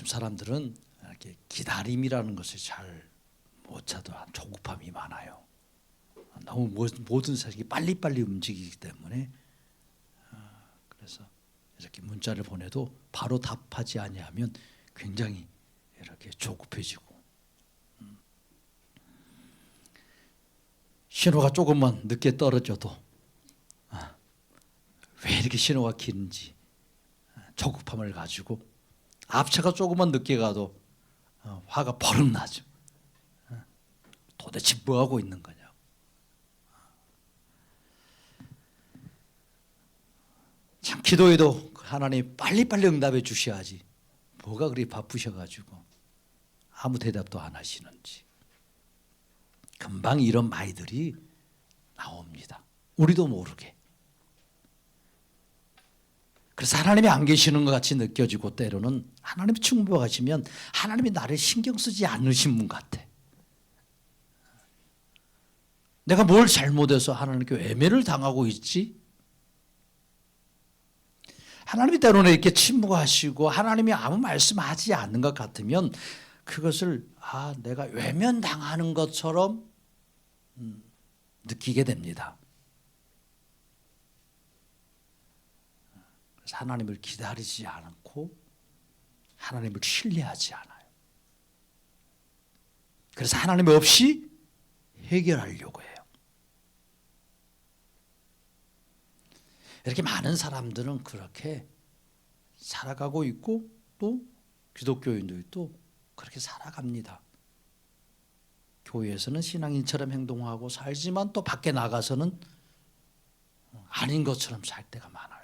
요즘 사람들은 이렇게 기다림이라는 것을 잘 못 찾아 조급함이 많아요. 너무 모든 사실이 빨리빨리 움직이기 때문에 그래서 이렇게 문자를 보내도 바로 답하지 아니하면 굉장히 이렇게 조급해지고 신호가 조금만 늦게 떨어져도 왜 이렇게 신호가 긴지 조급함을 가지고 앞차가 조금만 늦게 가도 화가 버럭 나죠. 도대체 뭐 하고 있는 거냐. 참 기도해도 하나님 빨리빨리 응답해 주셔야지 뭐가 그리 바쁘셔가지고 아무 대답도 안 하시는지. 금방 이런 말들이 나옵니다. 우리도 모르게. 그래서 하나님이 안 계시는 것 같이 느껴지고 때로는 하나님이 충고하시면 하나님이 나를 신경 쓰지 않으신 분 같아. 내가 뭘 잘못해서 하나님께 외면을 당하고 있지? 하나님이 때로는 이렇게 침묵하시고 하나님이 아무 말씀하지 않는 것 같으면 그것을 내가 외면당하는 것처럼 느끼게 됩니다. 그래서 하나님을 기다리지 않고 하나님을 신뢰하지 않아요. 그래서 하나님 없이 해결하려고 해요. 이렇게 많은 사람들은 그렇게 살아가고 있고 또 기독교인들도 그렇게 살아갑니다. 교회에서는 신앙인처럼 행동하고 살지만 또 밖에 나가서는 아닌 것처럼 살 때가 많아요.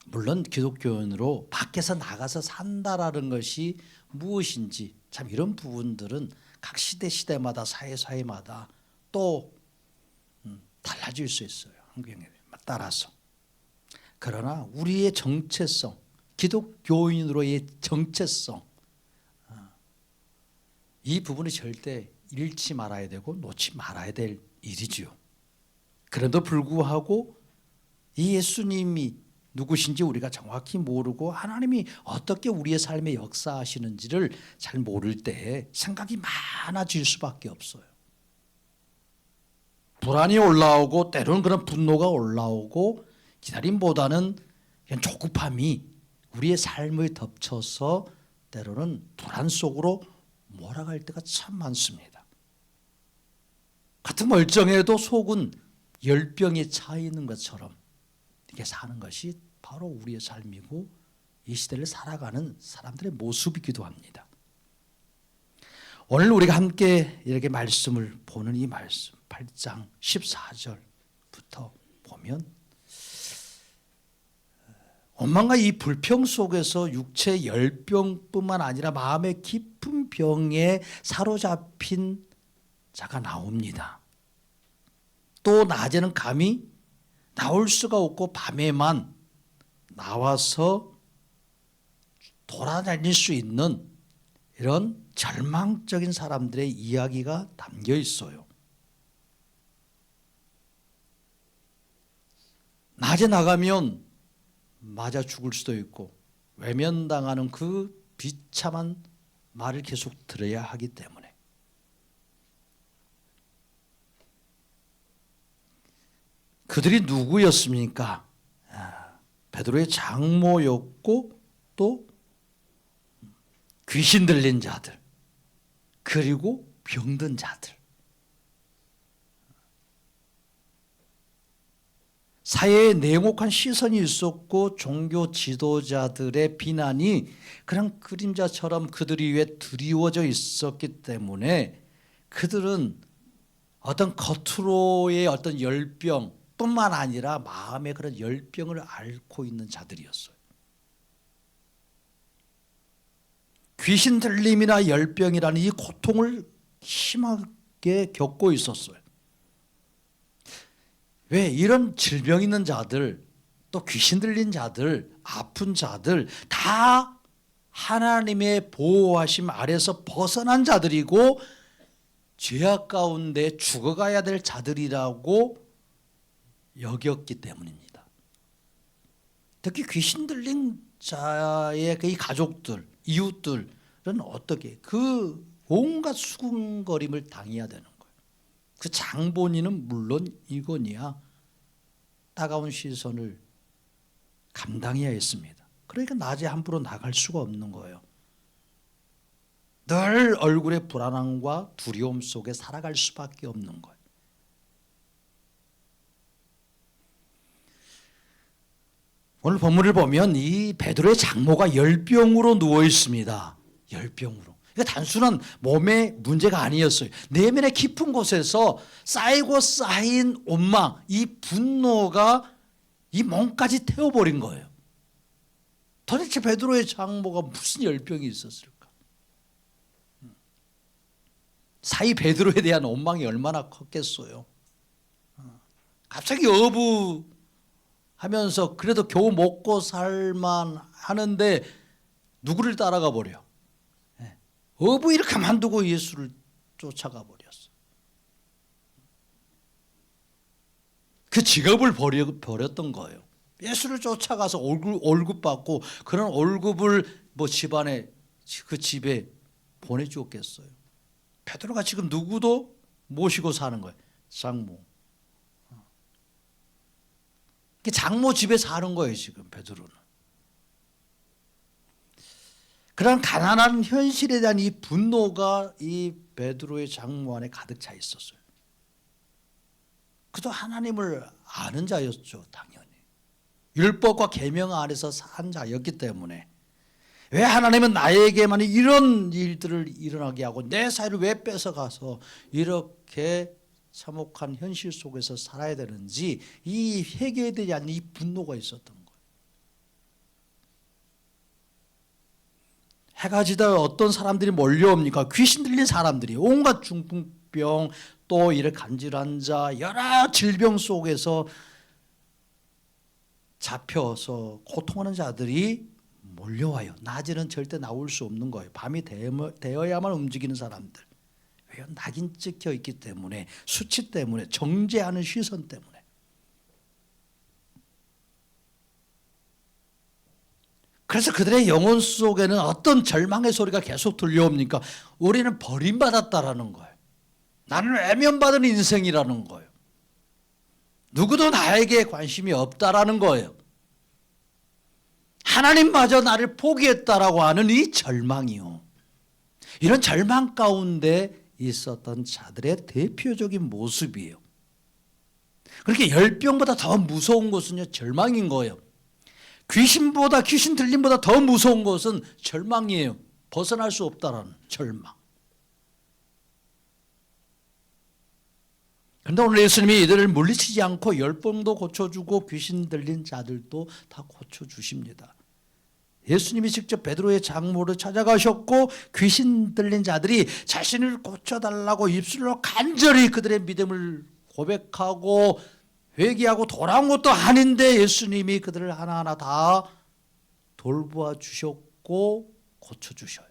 물론 기독교인으로 밖에서 나가서 산다라는 것이 무엇인지 참 이런 부분들은 각 시대마다 사회마다 또 달라질 수 있어요. 환경에 따라서. 그러나 우리의 정체성, 기독교인으로의 정체성, 이 부분이 절대 잃지 말아야 되고 놓지 말아야 될 일이죠. 그래도 불구하고 이 예수님이 누구신지 우리가 정확히 모르고 하나님이 어떻게 우리의 삶에 역사하시는지를 잘 모를 때 생각이 많아질 수밖에 없어요. 불안이 올라오고 때로는 그런 분노가 올라오고 기다림보다는 그냥 조급함이 우리의 삶을 덮쳐서 때로는 불안 속으로 몰아갈 때가 참 많습니다. 같은 멀쩡해도 속은 열병에 차 있는 것처럼 이렇게 사는 것이 바로 우리의 삶이고 이 시대를 살아가는 사람들의 모습이기도 합니다. 오늘 우리가 함께 이렇게 말씀을 보는 이 말씀 8장 14절부터 보면 원망과 이 불평 속에서 육체 열병뿐만 아니라 마음의 깊은 병에 사로잡힌 자가 나옵니다. 또 낮에는 감히 나올 수가 없고 밤에만 나와서 돌아다닐 수 있는 이런 절망적인 사람들의 이야기가 담겨 있어요. 낮에 나가면 맞아 죽을 수도 있고 외면당하는 그 비참한 말을 계속 들어야 하기 때문에 그들이 누구였습니까? 베드로의 장모였고 또 귀신 들린 자들 그리고 병든 자들 사회에 냉혹한 시선이 있었고 종교 지도자들의 비난이 그냥 그림자처럼 그들 위에 드리워져 있었기 때문에 그들은 어떤 겉으로의 어떤 열병뿐만 아니라 마음의 그런 열병을 앓고 있는 자들이었어요. 귀신 들림이나 열병이라는 이 고통을 심하게 겪고 있었어요. 왜 이런 질병 있는 자들, 또 귀신 들린 자들, 아픈 자들 다 하나님의 보호하심 아래서 벗어난 자들이고 죄악 가운데 죽어가야 될 자들이라고 여겼기 때문입니다. 특히 귀신 들린 자의 그 이 가족들, 이웃들은 어떻게 그 온갖 수군거림을 당해야 되는 거예요. 그 장본인은 물론 이거니야 따가운 시선을 감당해야 했습니다. 그러니까 낮에 함부로 나갈 수가 없는 거예요. 늘 얼굴의 불안함과 두려움 속에 살아갈 수밖에 없는 거예요. 오늘 본문을 보면 이 베드로의 장모가 열병으로 누워 있습니다. 열병으로. 이게 단순한 몸의 문제가 아니었어요. 내면의 깊은 곳에서 쌓이고 쌓인 원망, 이 분노가 이 몸까지 태워버린 거예요. 도대체 베드로의 장모가 무슨 열병이 있었을까? 사이 베드로에 대한 원망이 얼마나 컸겠어요. 갑자기 어부하면서 그래도 겨우 먹고 살만 하는데 누구를 따라가 버려? 어부 이렇게 만두고 예수를 쫓아가 버렸어. 그 직업을 버렸던 거예요. 예수를 쫓아가서 월급 받고 그런 월급을 뭐 집안에 그 집에 보내주었겠어요. 베드로가 지금 누구도 모시고 사는 거예요. 장모. 장모 집에 사는 거예요 지금 베드로는. 그런 가난한 현실에 대한 이 분노가 이 베드로의 장모 안에 가득 차 있었어요. 그도 하나님을 아는 자였죠 당연히. 율법과 계명 안에서 산 자였기 때문에 왜 하나님은 나에게만 이런 일들을 일어나게 하고 내 사이를 왜 뺏어가서 이렇게 참혹한 현실 속에서 살아야 되는지 이 해결되지 않는 이 분노가 있었던 거예요. 해가 지다 어떤 사람들이 몰려옵니까? 귀신 들린 사람들이 온갖 중풍병 또 이렇게 간질환 자 여러 질병 속에서 잡혀서 고통하는 자들이 몰려와요. 낮에는 절대 나올 수 없는 거예요. 밤이 되어야만 움직이는 사람들. 왜요? 낙인 찍혀 있기 때문에, 수치 때문에, 정죄하는 시선 때문에. 그래서 그들의 영혼 속에는 어떤 절망의 소리가 계속 들려옵니까? 우리는 버림받았다라는 거예요. 나는 외면받은 인생이라는 거예요. 누구도 나에게 관심이 없다라는 거예요. 하나님마저 나를 포기했다라고 하는 이 절망이요. 이런 절망 가운데 있었던 자들의 대표적인 모습이에요. 그렇게 열병보다 더 무서운 것은요, 절망인 거예요. 귀신 들림보다 더 무서운 것은 절망이에요. 벗어날 수 없다라는 절망. 그런데 오늘 예수님이 이들을 물리치지 않고 열병도 고쳐주고 귀신 들린 자들도 다 고쳐주십니다. 예수님이 직접 베드로의 장모를 찾아가셨고 귀신 들린 자들이 자신을 고쳐달라고 입술로 간절히 그들의 믿음을 고백하고 회개하고 돌아온 것도 아닌데 예수님이 그들을 하나하나 다 돌보아 주셨고 고쳐주셔요.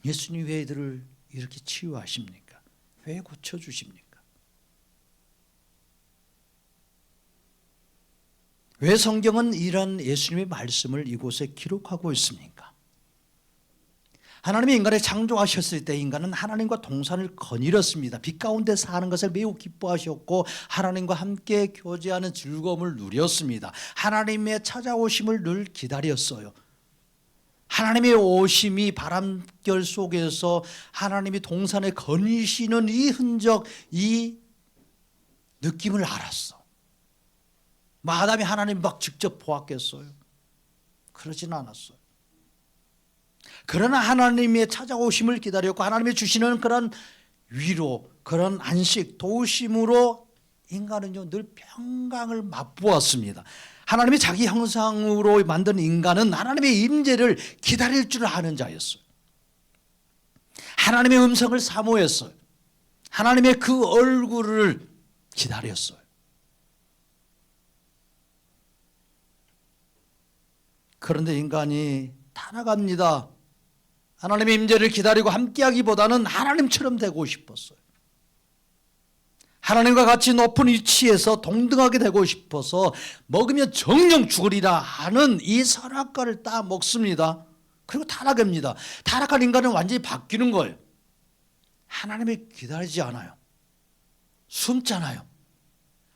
예수님이 왜 이들을 이렇게 치유하십니까? 왜 고쳐주십니까? 왜 성경은 이런 예수님의 말씀을 이곳에 기록하고 있습니까? 하나님이 인간을 창조하셨을 때 인간은 하나님과 동산을 거닐었습니다. 빛 가운데 사는 것을 매우 기뻐하셨고 하나님과 함께 교제하는 즐거움을 누렸습니다. 하나님의 찾아오심을 늘 기다렸어요. 하나님의 오심이 바람결 속에서 하나님이 동산에 거니시는 이 흔적, 이 느낌을 알았어. 아담이 하나님 막 직접 보았겠어요? 그러진 않았어요. 그러나 하나님의 찾아오심을 기다렸고 하나님이 주시는 그런 위로, 그런 안식, 도우심으로 인간은요 늘 평강을 맛보았습니다. 하나님이 자기 형상으로 만든 인간은 하나님의 임재를 기다릴 줄 아는 자였어요. 하나님의 음성을 사모했어요. 하나님의 그 얼굴을 기다렸어요. 그런데 인간이 타락합니다. 하나님의 임재를 기다리고 함께하기보다는 하나님처럼 되고 싶었어요. 하나님과 같이 높은 위치에서 동등하게 되고 싶어서 먹으면 정령 죽으리라 하는 이 선악과를 따 먹습니다. 그리고 타락합니다. 타락한 인간은 완전히 바뀌는 거예요. 하나님을 기다리지 않아요. 숨잖아요.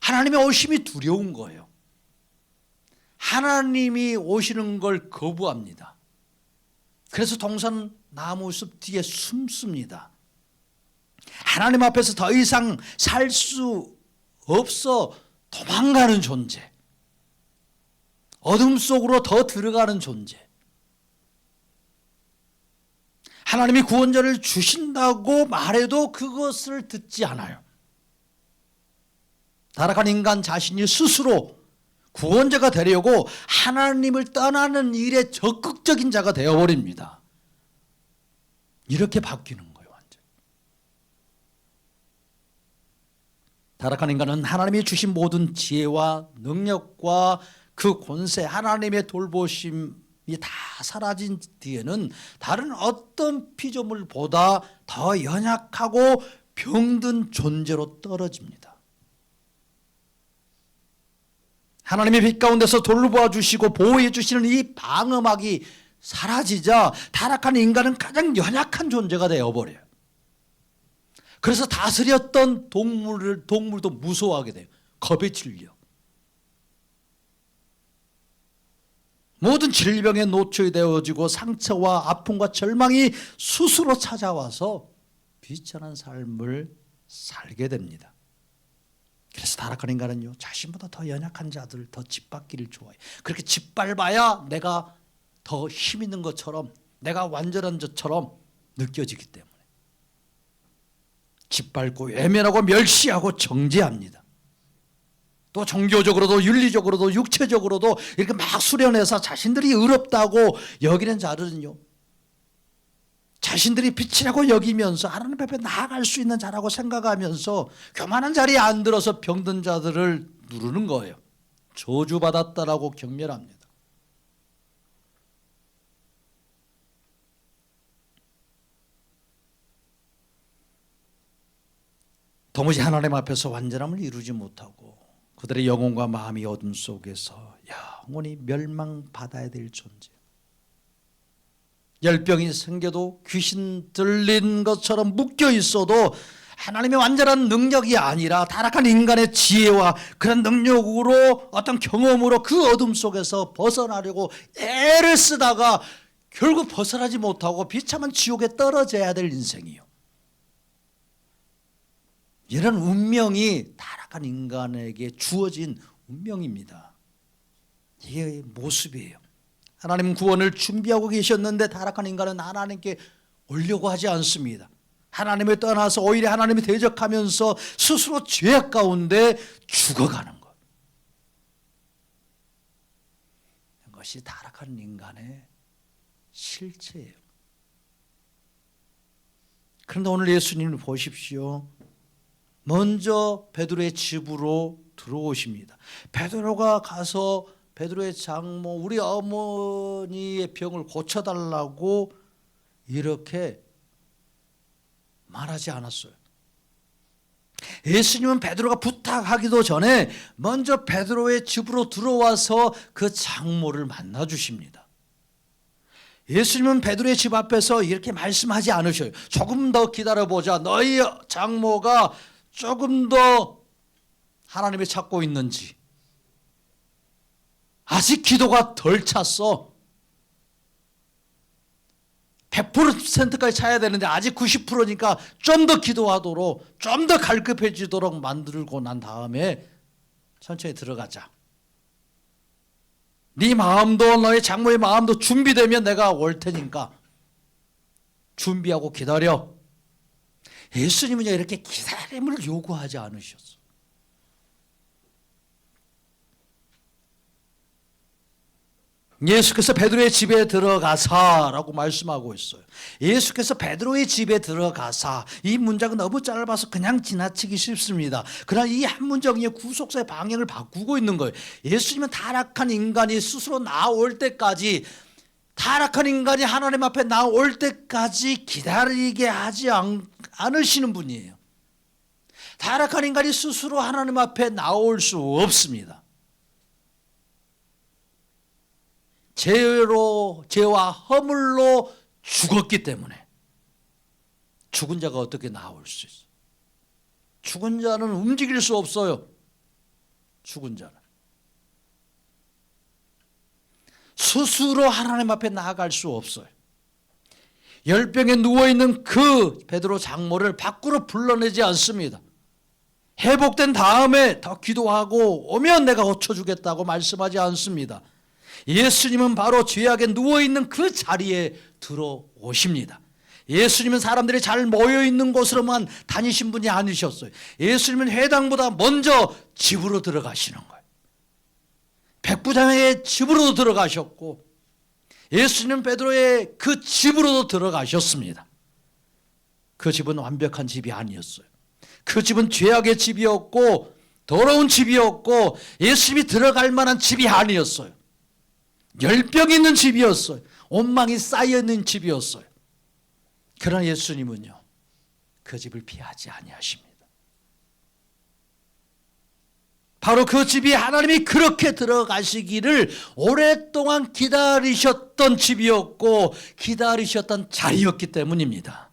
하나님의 오심이 두려운 거예요. 하나님이 오시는 걸 거부합니다. 그래서 동산 나무숲 뒤에 숨습니다. 하나님 앞에서 더 이상 살 수 없어 도망가는 존재, 어둠 속으로 더 들어가는 존재. 하나님이 구원자를 주신다고 말해도 그것을 듣지 않아요. 타락한 인간 자신이 스스로 구원자가 되려고 하나님을 떠나는 일에 적극적인 자가 되어버립니다. 이렇게 바뀌는 거예요. 완전. 타락한 인간은 하나님이 주신 모든 지혜와 능력과 그 권세, 하나님의 돌보심이 다 사라진 뒤에는 다른 어떤 피조물보다 더 연약하고 병든 존재로 떨어집니다. 하나님의 빛 가운데서 돌보아 주시고 보호해 주시는 이 방어막이 사라지자 타락한 인간은 가장 연약한 존재가 되어버려요. 그래서 다스렸던 동물도 무서워하게 돼요. 겁에 질려. 모든 질병에 노출되어지고 상처와 아픔과 절망이 스스로 찾아와서 비천한 삶을 살게 됩니다. 그래서 타락한 인간은요, 자신보다 더 연약한 자들 더 짓밟기를 좋아해요. 그렇게 짓밟아야 내가 더 힘 있는 것처럼, 내가 완전한 것처럼 느껴지기 때문에 짓밟고 외면하고 멸시하고 정죄합니다. 또 종교적으로도 윤리적으로도 육체적으로도 이렇게 막 수련해서 자신들이 의롭다고 여기는 자들은요, 자신들이 빛이라고 여기면서 하나님 앞에 나아갈 수 있는 자라고 생각하면서 교만한 자리에 앉들어서 병든 자들을 누르는 거예요. 저주받았다라고 경멸합니다. 도무지 하나님 앞에서 완전함을 이루지 못하고 그들의 영혼과 마음이 어둠 속에서 영원히 멸망받아야 될 존재. 열병이 생겨도 귀신 들린 것처럼 묶여 있어도 하나님의 완전한 능력이 아니라 타락한 인간의 지혜와 그런 능력으로 어떤 경험으로 그 어둠 속에서 벗어나려고 애를 쓰다가 결국 벗어나지 못하고 비참한 지옥에 떨어져야 될 인생이요. 이런 운명이 타락한 인간에게 주어진 운명입니다. 이게 모습이에요. 하나님 구원을 준비하고 계셨는데 타락한 인간은 하나님께 오려고 하지 않습니다. 하나님을 떠나서 오히려 하나님을 대적하면서 스스로 죄악 가운데 죽어가는 것. 이것이 타락한 인간의 실체예요. 그런데 오늘 예수님을 보십시오. 먼저 베드로의 집으로 들어오십니다. 베드로가 가서 베드로의 장모, 우리 어머니의 병을 고쳐달라고 이렇게 말하지 않았어요. 예수님은 베드로가 부탁하기도 전에 먼저 베드로의 집으로 들어와서 그 장모를 만나 주십니다. 예수님은 베드로의 집 앞에서 이렇게 말씀하지 않으셔요. 조금 더 기다려보자. 너희 장모가 조금 더 하나님을 찾고 있는지, 아직 기도가 덜 찼어. 100%까지 차야 되는데 아직 90%니까 좀 더 기도하도록, 좀 더 갈급해지도록 만들고 난 다음에 천천히 들어가자. 네 마음도, 너의 장모의 마음도 준비되면 내가 올 테니까 준비하고 기다려. 예수님은 이렇게 기다림을 요구하지 않으셨어. 예수께서 베드로의 집에 들어가사라고 말씀하고 있어요. 예수께서 베드로의 집에 들어가사, 이 문장은 너무 짧아서 그냥 지나치기 쉽습니다. 그러나 이 한 문장이 구속사의 방향을 바꾸고 있는 거예요. 예수님은 타락한 인간이 스스로 나올 때까지, 타락한 인간이 하나님 앞에 나올 때까지 기다리게 하지 않으시는 분이에요. 타락한 인간이 스스로 하나님 앞에 나올 수 없습니다. 죄와 허물로 죽었기 때문에 죽은 자가 어떻게 나올 수 있어요? 죽은 자는 움직일 수 없어요. 죽은 자는 스스로 하나님 앞에 나아갈 수 없어요. 열병에 누워있는 그 베드로 장모를 밖으로 불러내지 않습니다. 회복된 다음에 더 기도하고 오면 내가 고쳐주겠다고 말씀하지 않습니다. 예수님은 바로 죄악에 누워있는 그 자리에 들어오십니다. 예수님은 사람들이 잘 모여있는 곳으로만 다니신 분이 아니셨어요. 예수님은 회당보다 먼저 집으로 들어가시는 거예요. 백부장의 집으로도 들어가셨고 예수님은 베드로의 그 집으로도 들어가셨습니다. 그 집은 완벽한 집이 아니었어요. 그 집은 죄악의 집이었고 더러운 집이었고 예수님이 들어갈 만한 집이 아니었어요. 열병 있는 집이었어요. 온망이 쌓여있는 집이었어요. 그러나 예수님은요, 그 집을 피하지 아니하십니다. 바로 그 집이 하나님이 그렇게 들어가시기를 오랫동안 기다리셨던 집이었고 기다리셨던 자리였기 때문입니다.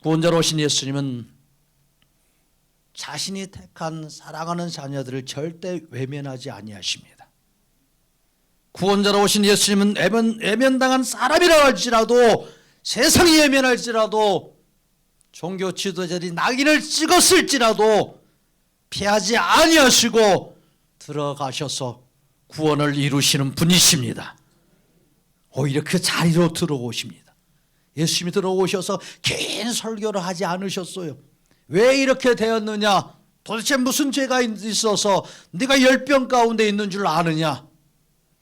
구원자로 오신 예수님은 자신이 택한 사랑하는 자녀들을 절대 외면하지 아니하십니다. 구원자로 오신 예수님은 외면당한 사람이라 할지라도 세상이 외면할지라도 종교 지도자들이 낙인을 찍었을지라도 피하지 아니하시고 들어가셔서 구원을 이루시는 분이십니다. 오히려 그 자리로 들어오십니다. 예수님이 들어오셔서 긴 설교를 하지 않으셨어요. 왜 이렇게 되었느냐? 도대체 무슨 죄가 있어서 네가 열병 가운데 있는 줄 아느냐?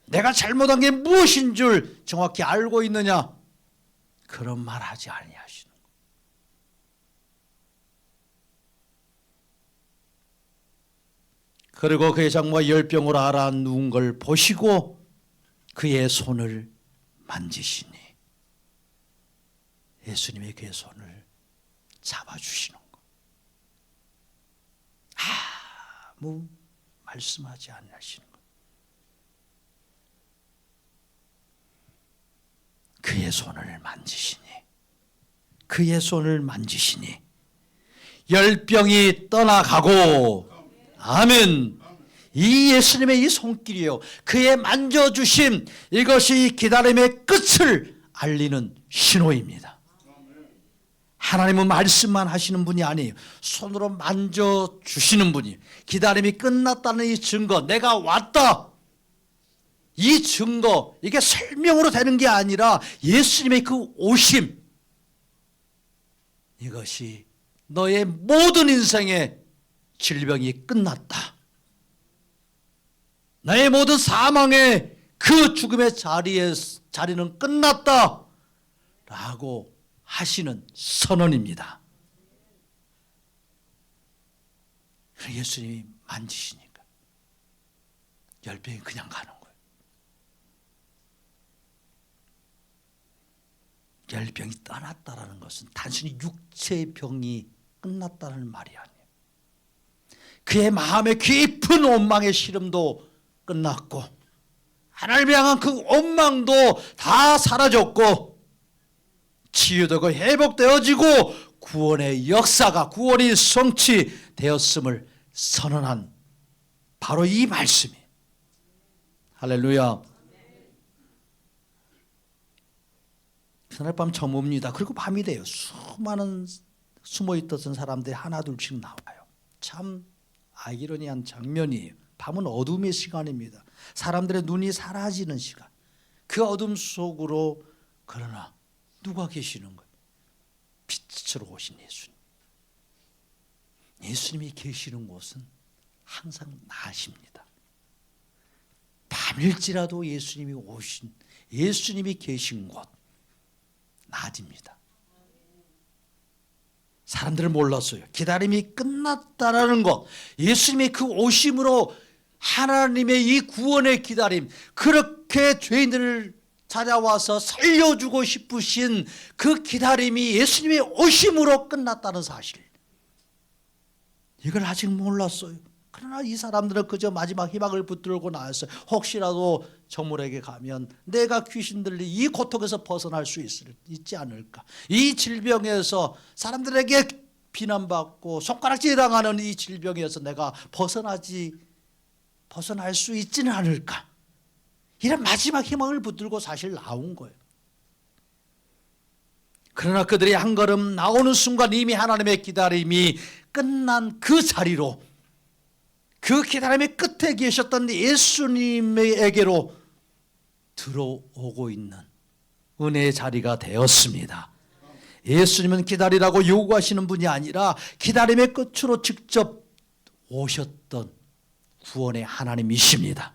내가 잘못한 게 무엇인 줄 정확히 알고 있느냐? 그런 말 하지 아니하시는 거예요. 그리고 그의 장모가 열병으로 앓아 누운 걸 보시고 그의 손을 만지시니 예수님이 그의 손을 잡아주시는 거. 아무 말씀하지 않으시는 거. 그의 손을 만지시니 그의 손을 만지시니 열병이 떠나가고 아멘. 이 예수님의 이 손길이요, 그의 만져주심, 이것이 기다림의 끝을 알리는 신호입니다. 하나님은 말씀만 하시는 분이 아니에요. 손으로 만져주시는 분이에요. 기다림이 끝났다는 이 증거, 내가 왔다, 이 증거, 이게 설명으로 되는 게 아니라 예수님의 그 오심, 이것이 너의 모든 인생의 질병이 끝났다, 나의 모든 사망의 그 죽음의 자리는 끝났다 라고 하시는 선언입니다. 예수님이 만지시니까 열병이 그냥 가는 거예요. 열병이 떠났다라는 것은 단순히 육체의 병이 끝났다는 말이 아니에요. 그의 마음의 깊은 원망의 시름도 끝났고 하나님을 향한 그 원망도 다 사라졌고 치유되고 회복되어지고 구원의 역사가, 구원이 성취되었음을 선언한 바로 이 말씀이, 할렐루야. 그날 밤 저뭅니다. 그리고 밤이 돼요. 수많은 숨어있던 사람들이 하나둘씩 나와요. 참 아이러니한 장면이에요. 밤은 어둠의 시간입니다. 사람들의 눈이 사라지는 시간. 그 어둠 속으로 그러나 누가 계시는 거예요? 빛으로 오신 예수님. 예수님이 계시는 곳은 항상 낮입니다. 밤일지라도 예수님이 계신 곳 낮입니다. 사람들은 몰랐어요. 기다림이 끝났다라는 것, 예수님의 그 오심으로 하나님의 이 구원의 기다림, 그렇게 죄인들을 찾아와서 살려주고 싶으신 그 기다림이 예수님의 오심으로 끝났다는 사실, 이걸 아직 몰랐어요. 그러나 이 사람들은 그저 마지막 희망을 붙들고 나왔어요. 혹시라도 저물에게 가면 내가 귀신 들린 이 고통에서 벗어날 수 있지 않을까, 이 질병에서 사람들에게 비난받고 손가락질 당하는 이 질병에서 내가 벗어날 수 있지는 않을까, 이런 마지막 희망을 붙들고 사실 나온 거예요. 그러나 그들이 한 걸음 나오는 순간 이미 하나님의 기다림이 끝난 그 자리로, 그 기다림의 끝에 계셨던 예수님에게로 들어오고 있는 은혜의 자리가 되었습니다. 예수님은 기다리라고 요구하시는 분이 아니라 기다림의 끝으로 직접 오셨던 구원의 하나님이십니다.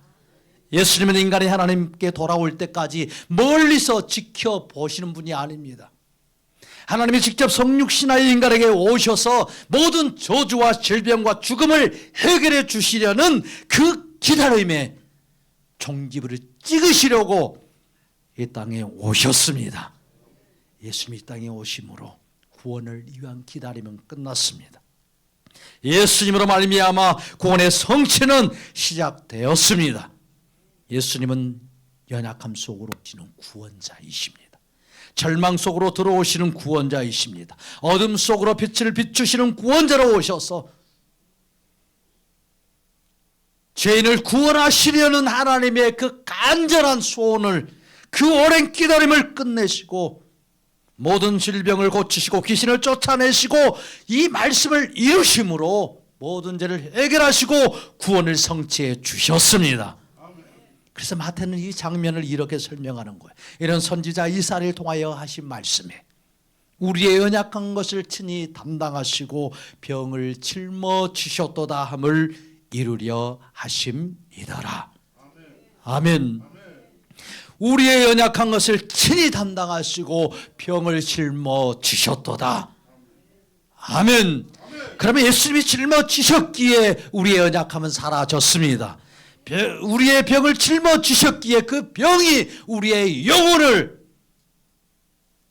예수님은 인간이 하나님께 돌아올 때까지 멀리서 지켜보시는 분이 아닙니다. 하나님이 직접 성육신하여 인간에게 오셔서 모든 저주와 질병과 죽음을 해결해 주시려는 그 기다림에 종지부를 찍으시려고 이 땅에 오셨습니다. 예수님이 이 땅에 오심으로 구원을 위한 기다림은 끝났습니다. 예수님으로 말미암아 구원의 성취는 시작되었습니다. 예수님은 연약함 속으로 오시는 구원자이십니다. 절망 속으로 들어오시는 구원자이십니다. 어둠 속으로 빛을 비추시는 구원자로 오셔서 죄인을 구원하시려는 하나님의 그 간절한 소원을, 그 오랜 기다림을 끝내시고 모든 질병을 고치시고 귀신을 쫓아내시고 이 말씀을 이루심으로 모든 죄를 해결하시고 구원을 성취해 주셨습니다. 그래서 마태는 이 장면을 이렇게 설명하는 거예요. 이런 선지자 이사야를 통하여 하신 말씀에 우리의 연약한 것을 친히 담당하시고 병을 짊어지셨도다 함을 이루려 하심이더라. 아멘. 우리의 연약한 것을 친히 담당하시고 병을 짊어지셨도다. 아멘. 그러면 예수님이 짊어지셨기에 우리의 연약함은 사라졌습니다. 우리의 병을 짊어지셨기에 그 병이 우리의 영혼을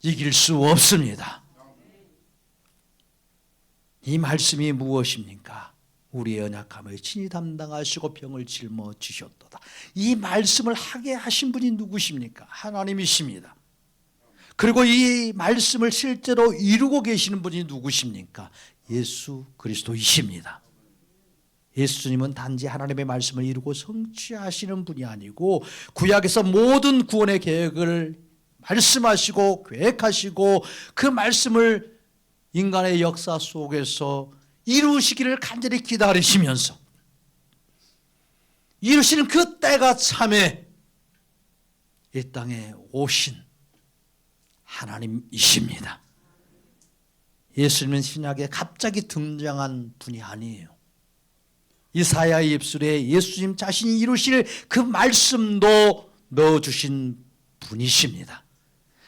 이길 수 없습니다. 이 말씀이 무엇입니까? 우리의 연약함을 친히 담당하시고 병을 짊어지셨도다. 이 말씀을 하게 하신 분이 누구십니까? 하나님이십니다. 그리고 이 말씀을 실제로 이루고 계시는 분이 누구십니까? 예수 그리스도이십니다. 예수님은 단지 하나님의 말씀을 이루고 성취하시는 분이 아니고 구약에서 모든 구원의 계획을 말씀하시고 계획하시고 그 말씀을 인간의 역사 속에서 이루시기를 간절히 기다리시면서 이루시는 그 때가 참에 이 땅에 오신 하나님이십니다. 예수님은 신약에 갑자기 등장한 분이 아니에요. 이사야의 입술에 예수님 자신이 이루실 그 말씀도 넣어주신 분이십니다.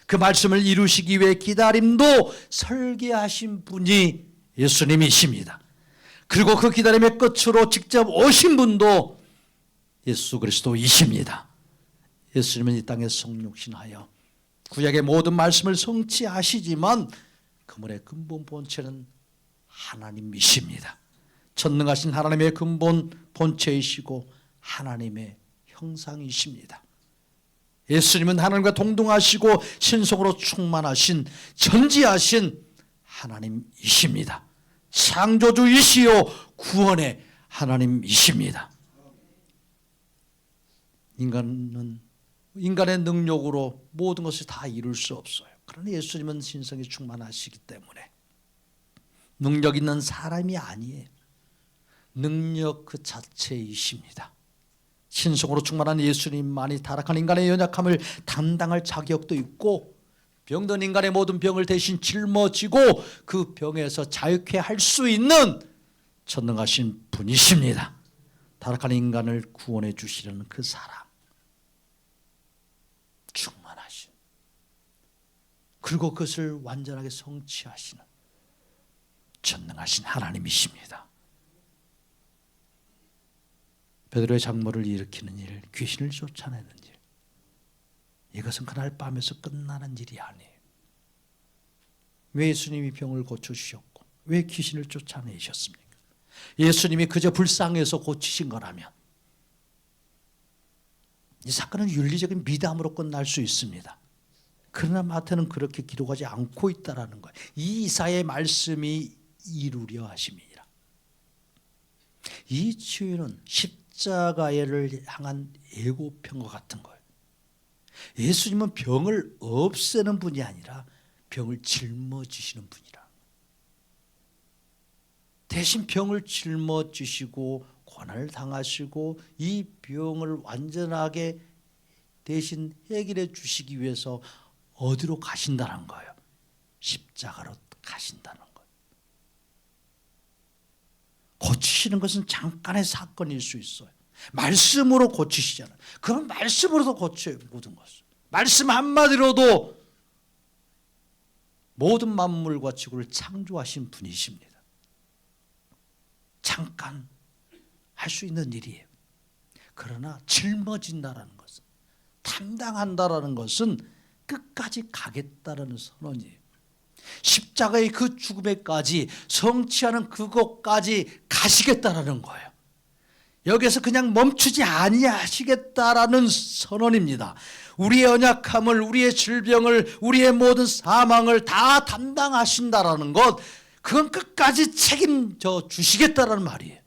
그 말씀을 이루시기 위해 기다림도 설계하신 분이 예수님이십니다. 그리고 그 기다림의 끝으로 직접 오신 분도 예수 그리스도이십니다. 예수님은 이 땅에 성육신하여 구약의 모든 말씀을 성취하시지만 그분의 근본 본체는 하나님이십니다. 전능하신 하나님의 근본 본체이시고 하나님의 형상이십니다. 예수님은 하나님과 동등하시고 신성으로 충만하신 전지하신 하나님이십니다. 창조주이시요 구원의 하나님이십니다. 인간의 능력으로 모든 것을 다 이룰 수 없어요. 그러나 예수님은 신성이 충만하시기 때문에 능력 있는 사람이 아니에요. 능력 그 자체이십니다. 신성으로 충만한 예수님만이 타락한 인간의 연약함을 담당할 자격도 있고 병든 인간의 모든 병을 대신 짊어지고 그 병에서 자유케 할 수 있는 전능하신 분이십니다. 타락한 인간을 구원해 주시려는 그 사랑, 충만하신, 그리고 그것을 완전하게 성취하시는 전능하신 하나님이십니다. 베드로의 장모를 일으키는 일, 귀신을 쫓아내는 일, 이것은 그날 밤에서 끝나는 일이 아니에요. 왜 예수님이 병을 고쳐주셨고 왜 귀신을 쫓아내셨습니까? 예수님이 그저 불쌍해서 고치신 거라면 이 사건은 윤리적인 미담으로 끝날 수 있습니다. 그러나 마태는 그렇게 기록하지 않고 있다는 거예요. 이 이사의 말씀이 이루려 하심이니라. 이 치유는 십자가를 향한 예고편과 같은 거예요. 예수님은 병을 없애는 분이 아니라 병을 짊어지시는 분이라. 대신 병을 짊어지시고 고난을 당하시고 이 병을 완전하게 대신 해결해 주시기 위해서 어디로 가신다는 거예요? 십자가로 가신다는 거예요. 고치시는 것은 잠깐의 사건일 수 있어요. 말씀으로 고치시잖아요. 그럼 말씀으로도 고쳐요. 모든 것을. 말씀 한마디로도 모든 만물과 지구를 창조하신 분이십니다. 잠깐 할 수 있는 일이에요. 그러나 짊어진다라는 것은, 담당한다라는 것은 끝까지 가겠다라는 선언이에요. 십자가의 그 죽음에까지 성취하는 그것까지 가시겠다라는 거예요. 여기서 그냥 멈추지 아니하시겠다라는 선언입니다. 우리의 연약함을, 우리의 질병을, 우리의 모든 사망을 다 담당하신다라는 것, 그건 끝까지 책임져 주시겠다라는 말이에요.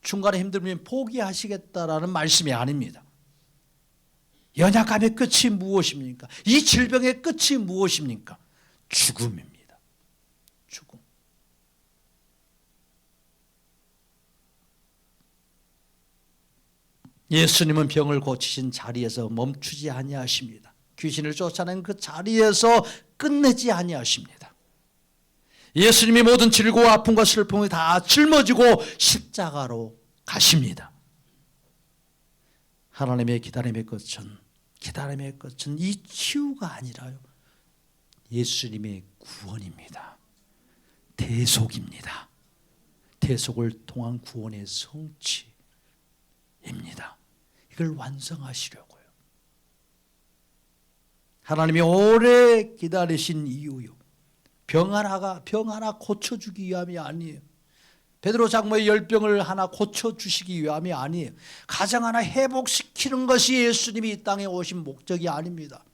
중간에 힘들면 포기하시겠다라는 말씀이 아닙니다. 연약함의 끝이 무엇입니까? 이 질병의 끝이 무엇입니까? 죽음입니다. 죽음. 예수님은 병을 고치신 자리에서 멈추지 아니하십니다. 귀신을 쫓아낸 그 자리에서 끝내지 아니하십니다. 예수님이 모든 질고와 아픔과 슬픔을 다 짊어지고 십자가로 가십니다. 하나님의 기다림의 끝은 이 치유가 아니라요, 예수님의 구원입니다. 대속입니다. 대속을 통한 구원의 성취입니다. 이걸 완성하시려고요. 하나님이 오래 기다리신 이유요, 병 하나 고쳐주기 위함이 아니에요. 베드로 장모의 열병을 하나 고쳐주시기 위함이 아니에요. 가정 하나 회복시키는 것이 예수님이 이 땅에 오신 목적이 아닙니다.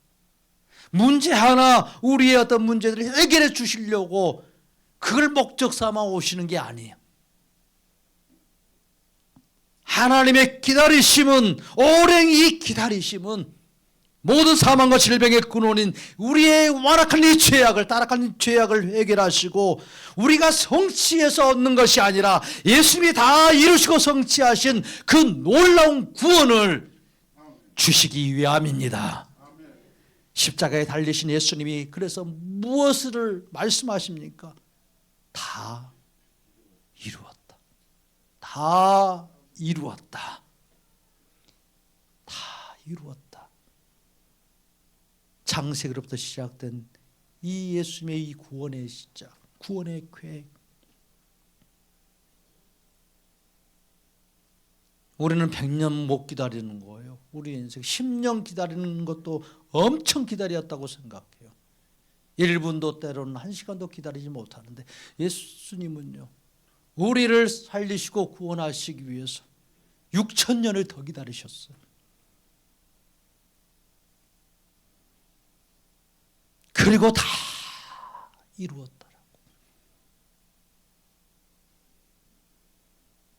문제 하나, 우리의 어떤 문제들을 해결해 주시려고 그걸 목적 삼아 오시는 게 아니에요. 하나님의 기다리심은, 오랜 이 기다리심은 모든 사망과 질병의 근원인 우리의 완악한 이 죄악을, 타락한 죄악을 해결하시고 우리가 성취해서 얻는 것이 아니라 예수님이 다 이루시고 성취하신 그 놀라운 구원을 주시기 위함입니다. 십자가에 달리신 예수님이 그래서 무엇을 말씀하십니까? 다 이루었다. 다 이루었다. 다 이루었다. 창세기로부터 시작된 이 예수님의 이 구원의 시작, 구원의 계획. 우리는 100년 못 기다리는 거예요. 우리 인생 10년 기다리는 것도 엄청 기다렸다고 생각해요. 1분도 때로는 1시간도 기다리지 못하는데 예수님은요, 우리를 살리시고 구원하시기 위해서 6,000년을 더 기다리셨어요. 그리고 다 이루었더라고.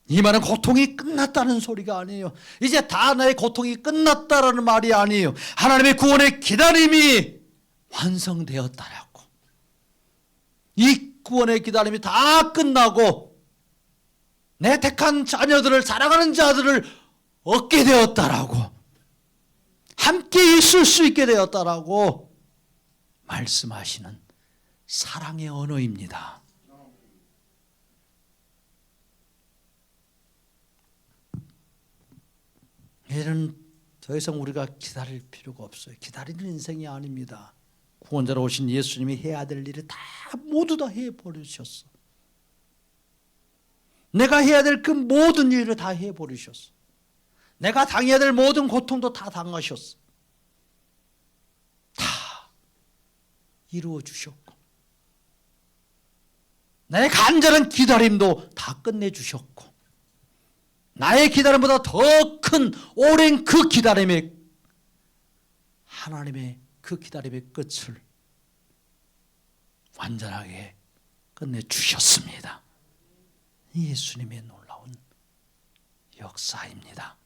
이 말은 고통이 끝났다는 소리가 아니에요. 이제 다 나의 고통이 끝났다라는 말이 아니에요. 하나님의 구원의 기다림이 완성되었다라고. 이 구원의 기다림이 다 끝나고 내 택한 자녀들을, 사랑하는 자들을 얻게 되었다라고, 함께 있을 수 있게 되었다라고 말씀하시는 사랑의 언어입니다. 이제는 더 이상 우리가 기다릴 필요가 없어요. 기다리는 인생이 아닙니다. 구원자로 오신 예수님이 해야 될 일을 다 모두 다 해버리셨어. 내가 해야 될 그 모든 일을 다 해버리셨어. 내가 당해야 될 모든 고통도 다 당하셨어. 이루어 주셨고, 나의 간절한 기다림도 다 끝내 주셨고, 나의 기다림보다 더 큰 오랜 그 기다림의 하나님의 그 기다림의 끝을 완전하게 끝내 주셨습니다. 예수님의 놀라운 역사입니다.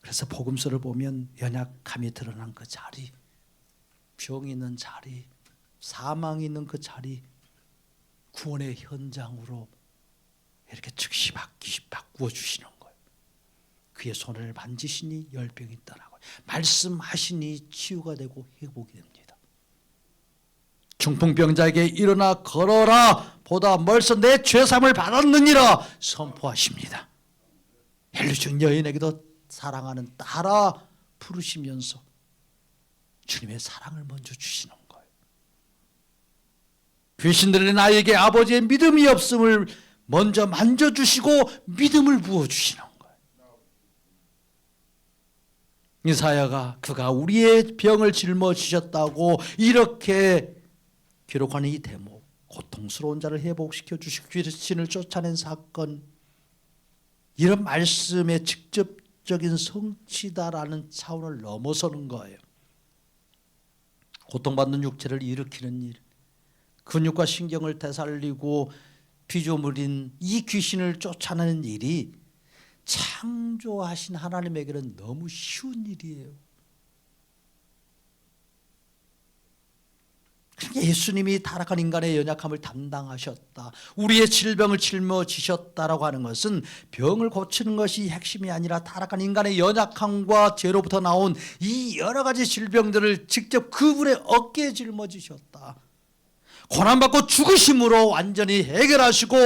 그래서 복음서를 보면 연약함이 드러난 그 자리, 병이 있는 자리, 사망이 있는 그 자리, 구원의 현장으로 이렇게 즉시 바꾸어 주시는 거예요. 그의 손을 만지시니 열병이 떠나고, 말씀하시니 치유가 되고 회복이 됩니다. 중풍병자에게 일어나 걸어라 보다 멀서 내 죄사함을 받았느니라 선포하십니다. 헬루중 여인에게도 사랑하는 딸아 부르시면서 주님의 사랑을 먼저 주시는 거예요. 귀신들은 나에게 아버지의 믿음이 없음을 먼저 만져주시고 믿음을 부어주시는 거예요. 이사야가 그가 우리의 병을 짊어지셨다고 이렇게 기록하는 이 대목, 고통스러운 자를 회복시켜 주시고 귀신을 쫓아낸 사건, 이런 말씀의 직접적인 성취다라는 차원을 넘어서는 거예요. 고통받는 육체를 일으키는 일, 근육과 신경을 되살리고 피조물인 이 귀신을 쫓아내는 일이 창조하신 하나님에게는 너무 쉬운 일이에요. 예수님이 타락한 인간의 연약함을 담당하셨다, 우리의 질병을 짊어지셨다라고 하는 것은 병을 고치는 것이 핵심이 아니라 타락한 인간의 연약함과 죄로부터 나온 이 여러 가지 질병들을 직접 그분의 어깨에 짊어지셨다. 고난받고 죽으심으로 완전히 해결하시고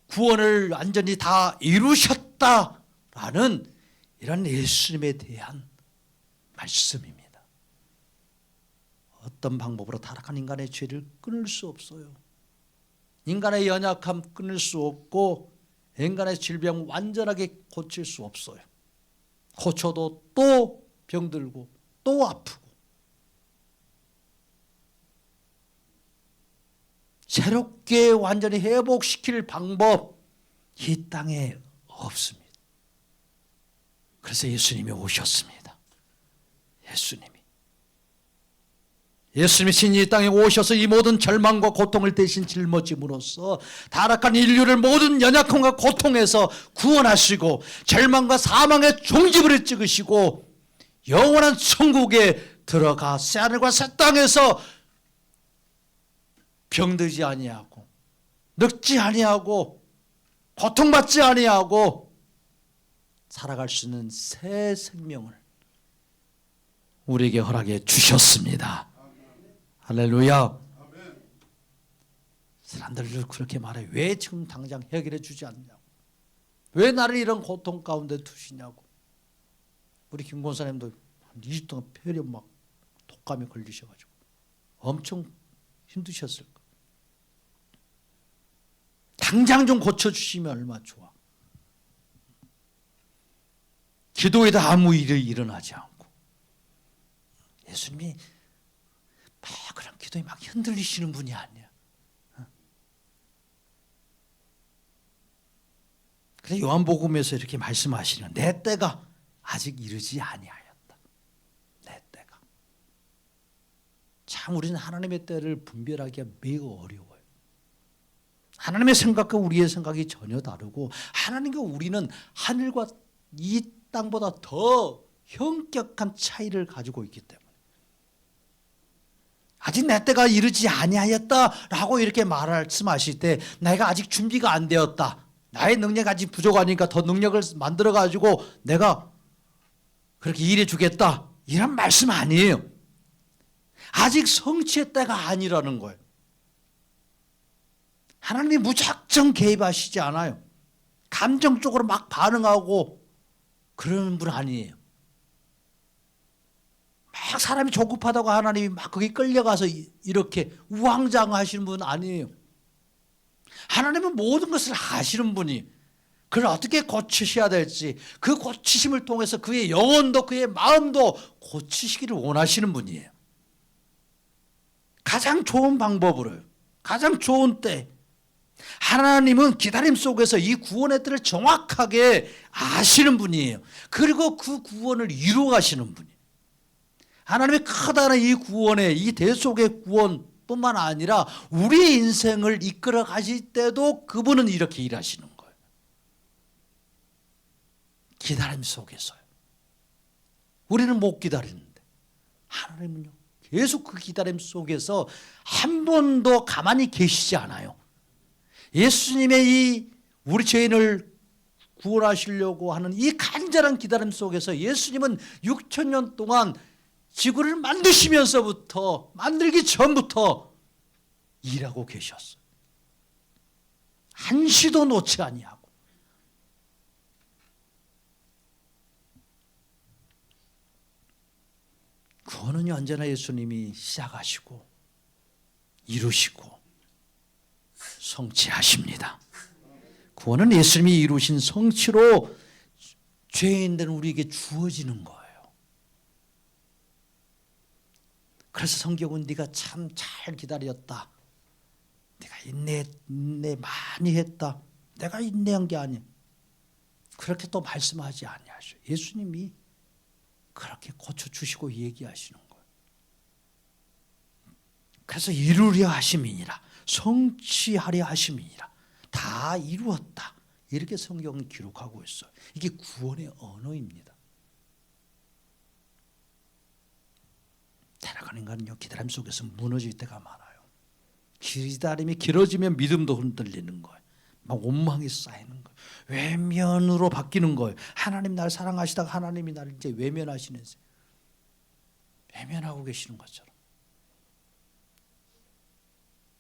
구원을 완전히 다 이루셨다라는 이런 예수님에 대한 말씀입니다. 어떤 방법으로 타락한 인간의 죄를 끊을 수 없어요. 인간의 연약함 끊을 수 없고 인간의 질병 완전하게 고칠 수 없어요. 고쳐도 또 병들고 또 아프고, 새롭게 완전히 회복시킬 방법 이 땅에 없습니다. 그래서 예수님이 오셨습니다. 예수님이 신이 이 땅에 오셔서 이 모든 절망과 고통을 대신 짊어짐으로써 타락한 인류를 모든 연약함과 고통에서 구원하시고 절망과 사망의 종지부를 찍으시고 영원한 천국에 들어가 새하늘과 새 땅에서 병들지 아니하고 늙지 아니하고 고통받지 아니하고 살아갈 수 있는 새 생명을 우리에게 허락해 주셨습니다. 할렐루야. 사람들도 그렇게 말해. 왜 지금 당장 해결해 주지 않냐고, 왜 나를 이런 고통 가운데 두시냐고. 우리 김 권사님도 한 2주 동안 폐렴 막 독감에 걸리셔가지고 엄청 힘드셨을 거예요. 당장 좀 고쳐주시면 얼마나 좋아. 기도에도 아무 일이 일어나지 않고 예수님이 막 그런 기도에 막 흔들리시는 분이 아니야. 그래서 요한복음에서 이렇게 말씀하시는, 내 때가 아직 이르지 아니하였다. 내 때가. 참 우리는 하나님의 때를 분별하기가 매우 어려워요. 하나님의 생각과 우리의 생각이 전혀 다르고, 하나님과 우리는 하늘과 이 땅보다 더 현격한 차이를 가지고 있기 때문에 아직 내 때가 이르지 아니하였다라고 이렇게 말씀하실 때 내가 아직 준비가 안 되었다, 나의 능력이 아직 부족하니까 더 능력을 만들어 가지고 내가 그렇게 일해 주겠다, 이런 말씀 아니에요. 아직 성취의 때가 아니라는 거예요. 하나님이 무작정 개입하시지 않아요. 감정적으로 막 반응하고 그러는 분 아니에요. 막 사람이 조급하다고 하나님이 막 거기 끌려가서 이렇게 우왕좌왕하시는 분 아니에요. 하나님은 모든 것을 아시는 분이, 그를 어떻게 고치셔야 될지, 그 고치심을 통해서 그의 영혼도 그의 마음도 고치시기를 원하시는 분이에요. 가장 좋은 방법으로요. 가장 좋은 때. 하나님은 기다림 속에서 이 구원의 때를 정확하게 아시는 분이에요. 그리고 그 구원을 이루어 가시는 분이에요. 하나님의 커다란 이 구원의 이 대속의 구원뿐만 아니라 우리의 인생을 이끌어 가실 때도 그분은 이렇게 일하시는 거예요. 기다림 속에서요. 우리는 못 기다리는데 하나님은요. 계속 그 기다림 속에서 한 번도 가만히 계시지 않아요. 예수님의 이 우리 죄인을 구원하시려고 하는 이 간절한 기다림 속에서 예수님은 6,000년 동안 지구를 만드시면서부터 만들기 전부터 일하고 계셨어요. 한시도 놓지 아니하고. 구원은 언제나 예수님이 시작하시고 이루시고 성취하십니다. 구원은 예수님이 이루신 성취로 죄인된 우리에게 주어지는 거예요. 그래서 성경은 네가 참 잘 기다렸다. 네가 인내 많이 했다. 내가 인내한 게 아니야. 그렇게 또 말씀하지 아니하셔. 예수님이 그렇게 고쳐주시고 얘기하시는 거예요. 그래서 이루려 하심이니라. 성취하려 하심이니라. 다 이루었다. 이렇게 성경은 기록하고 있어요. 이게 구원의 언어입니다. 타락한 인간은요, 기다림 속에서 무너질 때가 많아요. 기다림이 길어지면 믿음도 흔들리는 거예요. 막 원망이 쌓이는 거예요. 외면으로 바뀌는 거예요. 하나님 날 사랑하시다가 하나님이 나를 이제 외면하시는, 외면하고 계시는 것처럼.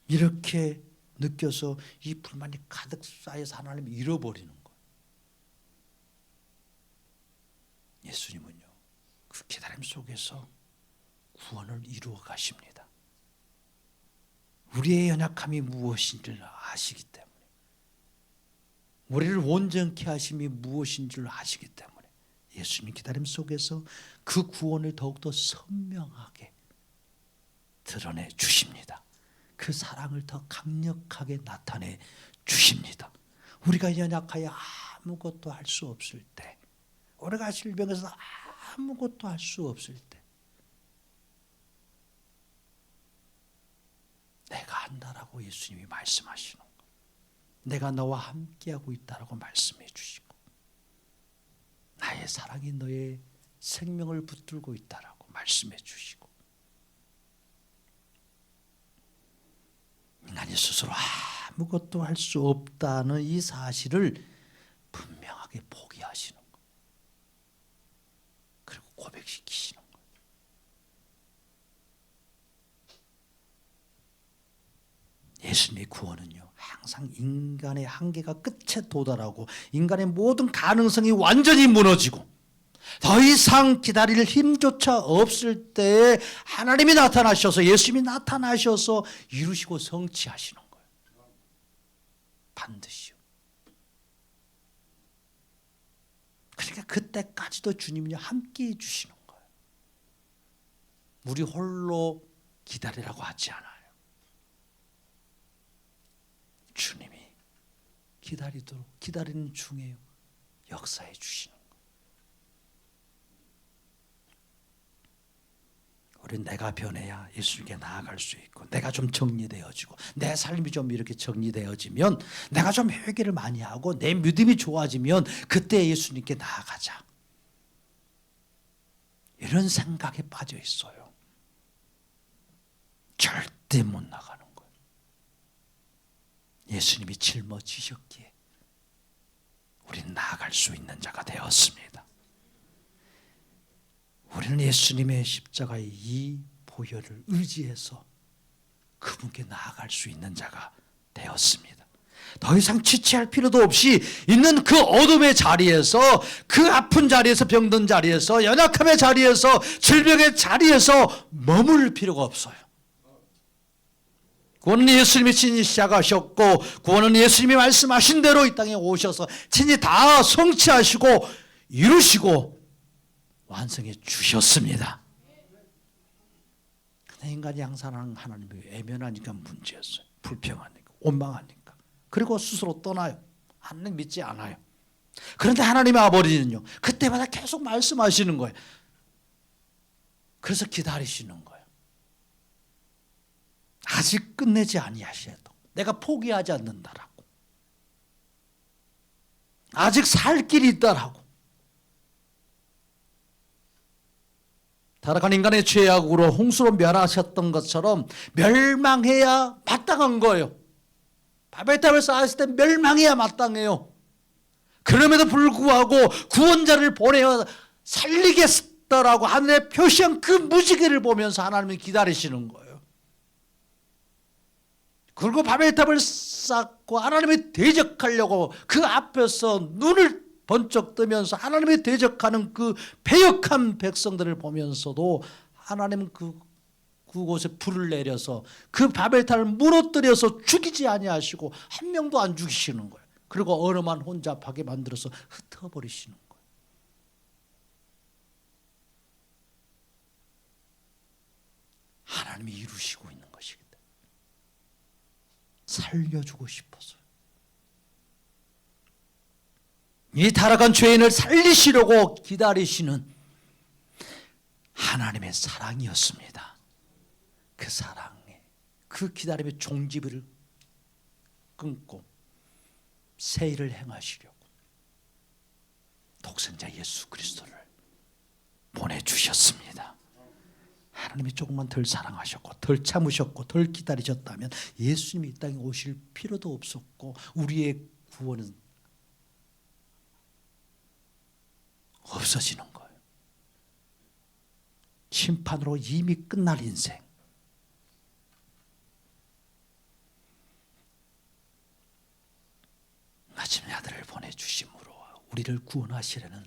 이렇게 느껴서 이 불만이 가득 쌓여서 하나님을 잃어버리는 거예요. 예수님은요, 그 기다림 속에서 구원을 이루어 가십니다. 우리의 연약함이 무엇인지를 아시기 때문에, 우리를 온전케 하심이 무엇인 줄 아시기 때문에 예수님 기다림 속에서 그 구원을 더욱더 선명하게 드러내 주십니다. 그 사랑을 더 강력하게 나타내 주십니다. 우리가 연약하여 아무것도 할 수 없을 때, 우리가 질병에서 아무것도 할 수 없을 때 내가 한다라고 예수님이 말씀하시는 거예요. 내가 너와 함께하고 있다라고 말씀해 주시고, 나의 사랑이 너의 생명을 붙들고 있다라고 말씀해 주시고, 인간이 스스로 아무것도 할 수 없다는 이 사실을 분명하게 포기하시는 거예요. 그리고 고백시키시는 거예요. 예수님의 구원은요, 항상 인간의 한계가 끝에 도달하고 인간의 모든 가능성이 완전히 무너지고 더 이상 기다릴 힘조차 없을 때에 하나님이 나타나셔서, 예수님이 나타나셔서 이루시고 성취하시는 거예요. 반드시요. 그러니까 그때까지도 주님이 함께해 주시는 거예요. 우리 홀로 기다리라고 하지 않아요. 주님이 기다리도록, 기다리는 중에 역사해 주시는 거예요. 우리는 내가 변해야 예수님께 나아갈 수 있고, 내가 좀 정리되어지고, 내 삶이 좀 이렇게 정리되어지면, 내가 좀 회개를 많이 하고 내 믿음이 좋아지면 그때 예수님께 나아가자, 이런 생각에 빠져 있어요. 절대 못 나가는 거예요. 예수님이 짊어지셨기에 우리는 나아갈 수 있는 자가 되었습니다. 우리는 예수님의 십자가의 이 보혈을 의지해서 그분께 나아갈 수 있는 자가 되었습니다. 더 이상 지체할 필요도 없이 있는 그 어둠의 자리에서, 그 아픈 자리에서, 병든 자리에서, 연약함의 자리에서, 질병의 자리에서 머물 필요가 없어요. 구원은 예수님이 친히 시작하셨고, 구원은 예수님이 말씀하신 대로 이 땅에 오셔서 친히 다 성취하시고 이루시고 완성해 주셨습니다. 인간이 항상 하나님이 외면하니까 문제였어요. 불평하니까, 원망하니까. 그리고 스스로 떠나요. 하나님 믿지 않아요. 그런데 하나님의 아버지는요, 그때마다 계속 말씀하시는 거예요. 그래서 기다리시는 거예요. 아직 끝내지 아니하시어도 내가 포기하지 않는다라고. 아직 살 길이 있다라고. 타락한 인간의 죄악으로 홍수로 멸하셨던 것처럼 멸망해야 마땅한 거예요. 바벨탑을 쌓았을 때 멸망해야 마땅해요. 그럼에도 불구하고 구원자를 보내어 살리겠다라고 하늘에 표시한 그 무지개를 보면서 하나님이 기다리시는 거예요. 그리고 바벨탑을 쌓고 하나님이 대적하려고 그 앞에서 눈을 번쩍 뜨면서 하나님이 대적하는 그 패역한 백성들을 보면서도 하나님은 그곳에 불을 내려서 그 바벨탑을 무너뜨려서 죽이지 아니하시고 한 명도 안 죽이시는 거예요. 그리고 얼음만 혼잡하게 만들어서 흩어버리시는 거예요. 하나님이 이루시고 있는 것이기 때문에 살려주고 싶어서요. 이 타락한 죄인을 살리시려고 기다리시는 하나님의 사랑이었습니다. 그 사랑에, 그 기다림의 종지부를 끊고 새 일을 행하시려고 독생자 예수 그리스도를 보내주셨습니다. 하나님이 조금만 덜 사랑하셨고 덜 참으셨고 덜 기다리셨다면 예수님이 이 땅에 오실 필요도 없었고 우리의 구원은 없어지는 거예요. 심판으로 이미 끝날 인생. 마침내 아들을 보내주심으로 우리를 구원하시려는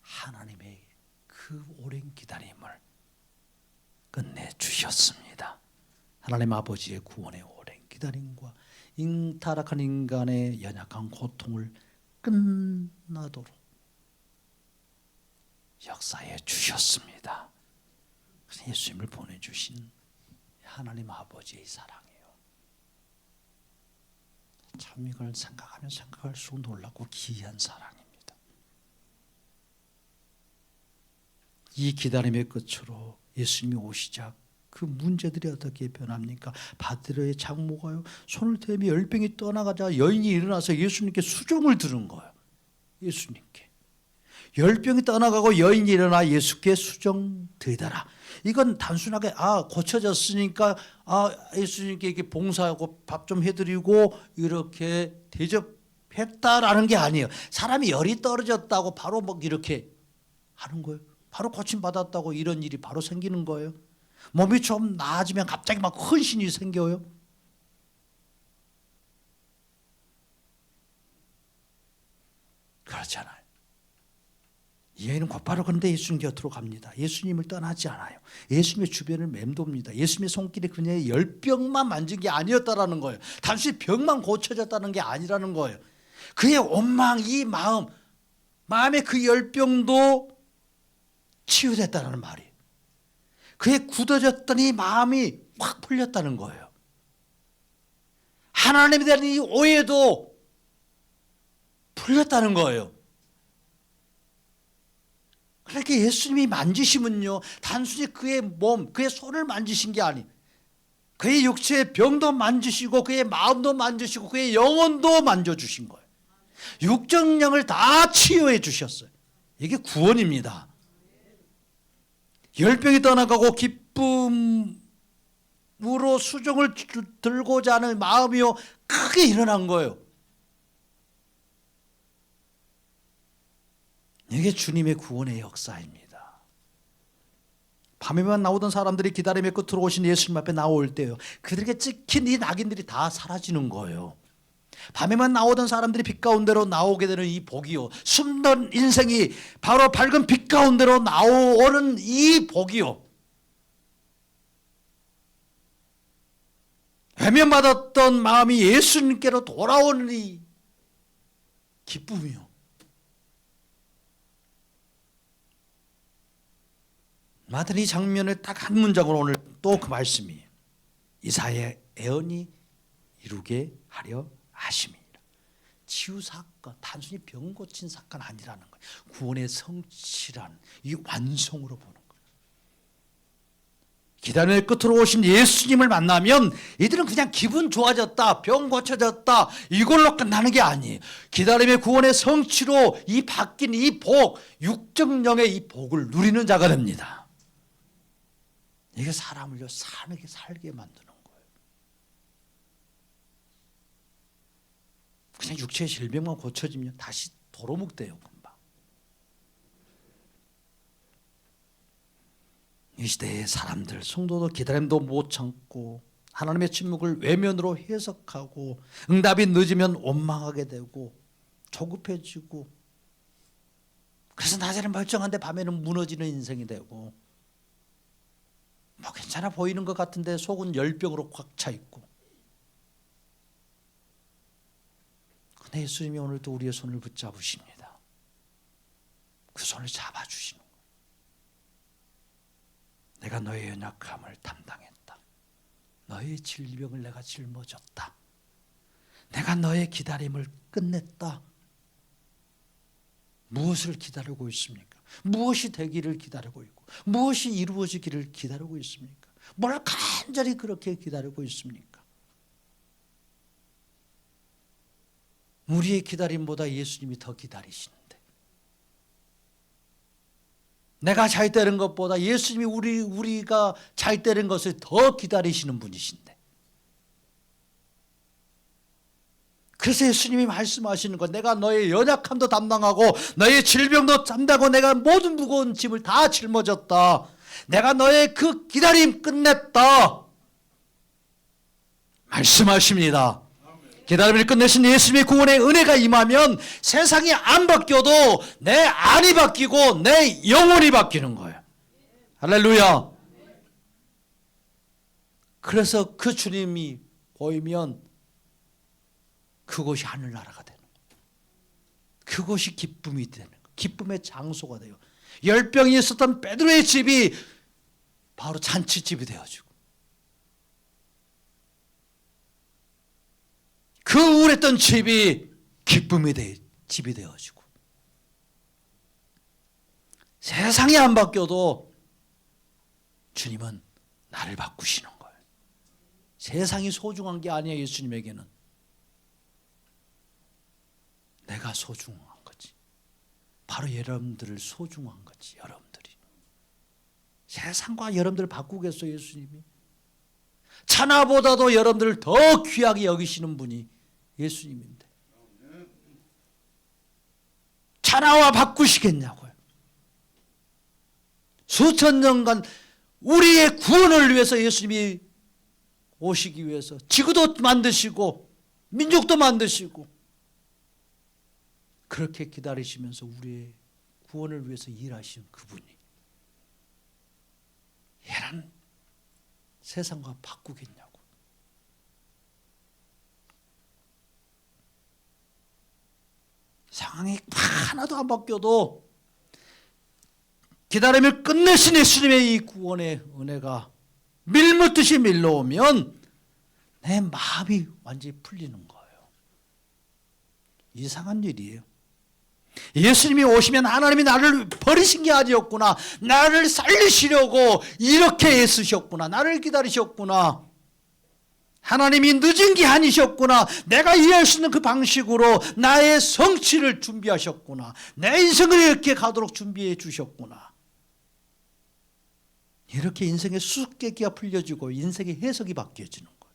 하나님의 그 오랜 기다림을 끝내주셨습니다. 하나님 아버지의 구원의 오랜 기다림과 타락한 인간의 연약한 고통을 끝나도록 역사해 주셨습니다. 예수님을 보내주신 하나님 아버지의 사랑이에요. 참 이걸 생각하면 생각할수록 놀랍고 기이한 사랑입니다. 이 기다림의 끝으로 예수님이 오시자 그 문제들이 어떻게 변합니까? 바드로의 장모가요 손을 대며 열병이 떠나가자 여인이 일어나서 예수님께 수종을 들은 거예요. 예수님께 열병이 떠나가고 여인이 일어나 예수께 수종드리더라. 이건 단순하게 고쳐졌으니까 예수님께 이렇게 봉사하고 밥 좀 해드리고 이렇게 대접했다라는 게 아니에요. 사람이 열이 떨어졌다고 바로 이렇게 하는 거예요. 바로 고침받았다고 이런 일이 바로 생기는 거예요. 몸이 좀 나아지면 갑자기 막 헌신이 생겨요. 그렇잖아요. 여인은 곧바로 그런데 예수님 곁으로 갑니다. 예수님을 떠나지 않아요. 예수님의 주변을 맴돕니다. 예수님의 손길이 그녀의 열병만 만진 게 아니었다라는 거예요. 단순히 병만 고쳐졌다는 게 아니라는 거예요. 그의 원망, 이 마음의 그 열병도 치유됐다는 말이에요. 그의 굳어졌던 이 마음이 확 풀렸다는 거예요. 하나님에 대한 이 오해도 풀렸다는 거예요. 그렇게 예수님이 만지시면요 단순히 그의 몸, 그의 손을 만지신 게 아니에요. 그의 육체의 병도 만지시고 그의 마음도 만지시고 그의 영혼도 만져주신 거예요. 육정령을 다 치유해 주셨어요. 이게 구원입니다. 열병이 떠나가고 기쁨으로 수종을 들고자 하는 마음이요 크게 일어난 거예요. 이게 주님의 구원의 역사입니다. 밤에만 나오던 사람들이 기다림의 끝으로 오신 예수님 앞에 나올 때요 그들에게 찍힌 이 낙인들이 다 사라지는 거예요. 밤에만 나오던 사람들이 빛 가운데로 나오게 되는 이 복이요, 숨던 인생이 바로 밝은 빛 가운데로 나오는 이 복이요, 외면받았던 마음이 예수님께로 돌아오는 이 기쁨이요, 아무튼 이 장면을 딱 한 문장으로 오늘 또 그 말씀이 이사야의 애언이 이루게 하려 하심이니라. 치유 사건, 단순히 병 고친 사건 아니라는 거예요. 구원의 성취라는 이 완성으로 보는 거예요. 기다림의 끝으로 오신 예수님을 만나면 이들은 그냥 기분 좋아졌다, 병 고쳐졌다 이걸로 끝나는 게 아니에요. 기다림의 구원의 성취로 이 바뀐 이 복, 육정령의 이 복을 누리는 자가 됩니다. 이게 사람을 살게 만드는 거예요. 그냥 육체의 질병만 고쳐지면 다시 도루묵돼요, 금방. 이 시대의 사람들, 성도도 기다림도 못 참고 하나님의 침묵을 외면으로 해석하고 응답이 늦으면 원망하게 되고 조급해지고, 그래서 낮에는 멀쩡한데 밤에는 무너지는 인생이 되고, 뭐 괜찮아 보이는 것 같은데 속은 열병으로 꽉 차 있고. 근데 예수님이 오늘도 우리의 손을 붙잡으십니다. 그 손을 잡아주시는 거예요. 내가 너의 연약함을 담당했다. 너의 질병을 내가 짊어졌다. 내가 너의 기다림을 끝냈다. 무엇을 기다리고 있습니까? 무엇이 되기를 기다리고 있고 무엇이 이루어지기를 기다리고 있습니까? 뭘 간절히 그렇게 기다리고 있습니까? 우리의 기다림보다 예수님이 더 기다리시는데, 내가 잘 되는 것보다 예수님이 우리가 잘 되는 것을 더 기다리시는 분이신데, 그래서 예수님이 말씀하시는 것, 내가 너의 연약함도 담당하고 너의 질병도 담당하고 내가 모든 무거운 짐을 다 짊어졌다. 내가 너의 그 기다림 끝냈다 말씀하십니다. 기다림을 끝내신 예수님의 구원의 은혜가 임하면 세상이 안 바뀌어도 내 안이 바뀌고 내 영혼이 바뀌는 거예요. 할렐루야. 그래서 그 주님이 보이면 그곳이 하늘나라가 되는 거예요. 그곳이 기쁨이 되는 거예요. 기쁨의 장소가 돼요. 열병이 있었던 베드로의 집이 바로 잔치집이 되어지고, 그 우울했던 집이 기쁨의 집이 되어지고, 세상이 안 바뀌어도 주님은 나를 바꾸시는 거예요. 세상이 소중한 게 아니에요. 예수님에게는 내가 소중한 거지. 바로 여러분들을 소중한 거지. 여러분들이 세상과 여러분들을 바꾸겠어요? 예수님이 천하보다도 여러분들을 더 귀하게 여기시는 분이 예수님인데 천하와 바꾸시겠냐고요. 수천 년간 우리의 구원을 위해서 예수님이 오시기 위해서 지구도 만드시고 민족도 만드시고 그렇게 기다리시면서 우리의 구원을 위해서 일하신 그분이 얘는 세상과 바꾸겠냐고. 상황이 하나도 안 바뀌어도 기다림을 끝내신 예수님의 이 구원의 은혜가 밀물듯이 밀려오면 내 마음이 완전히 풀리는 거예요. 이상한 일이에요. 예수님이 오시면 하나님이 나를 버리신 게 아니었구나, 나를 살리시려고 이렇게 애쓰셨구나, 나를 기다리셨구나, 하나님이 늦은 게 아니셨구나, 내가 이해할 수 있는 그 방식으로 나의 성취를 준비하셨구나, 내 인생을 이렇게 가도록 준비해 주셨구나. 이렇게 인생의 수수께끼가 풀려지고 인생의 해석이 바뀌어지는 거예요.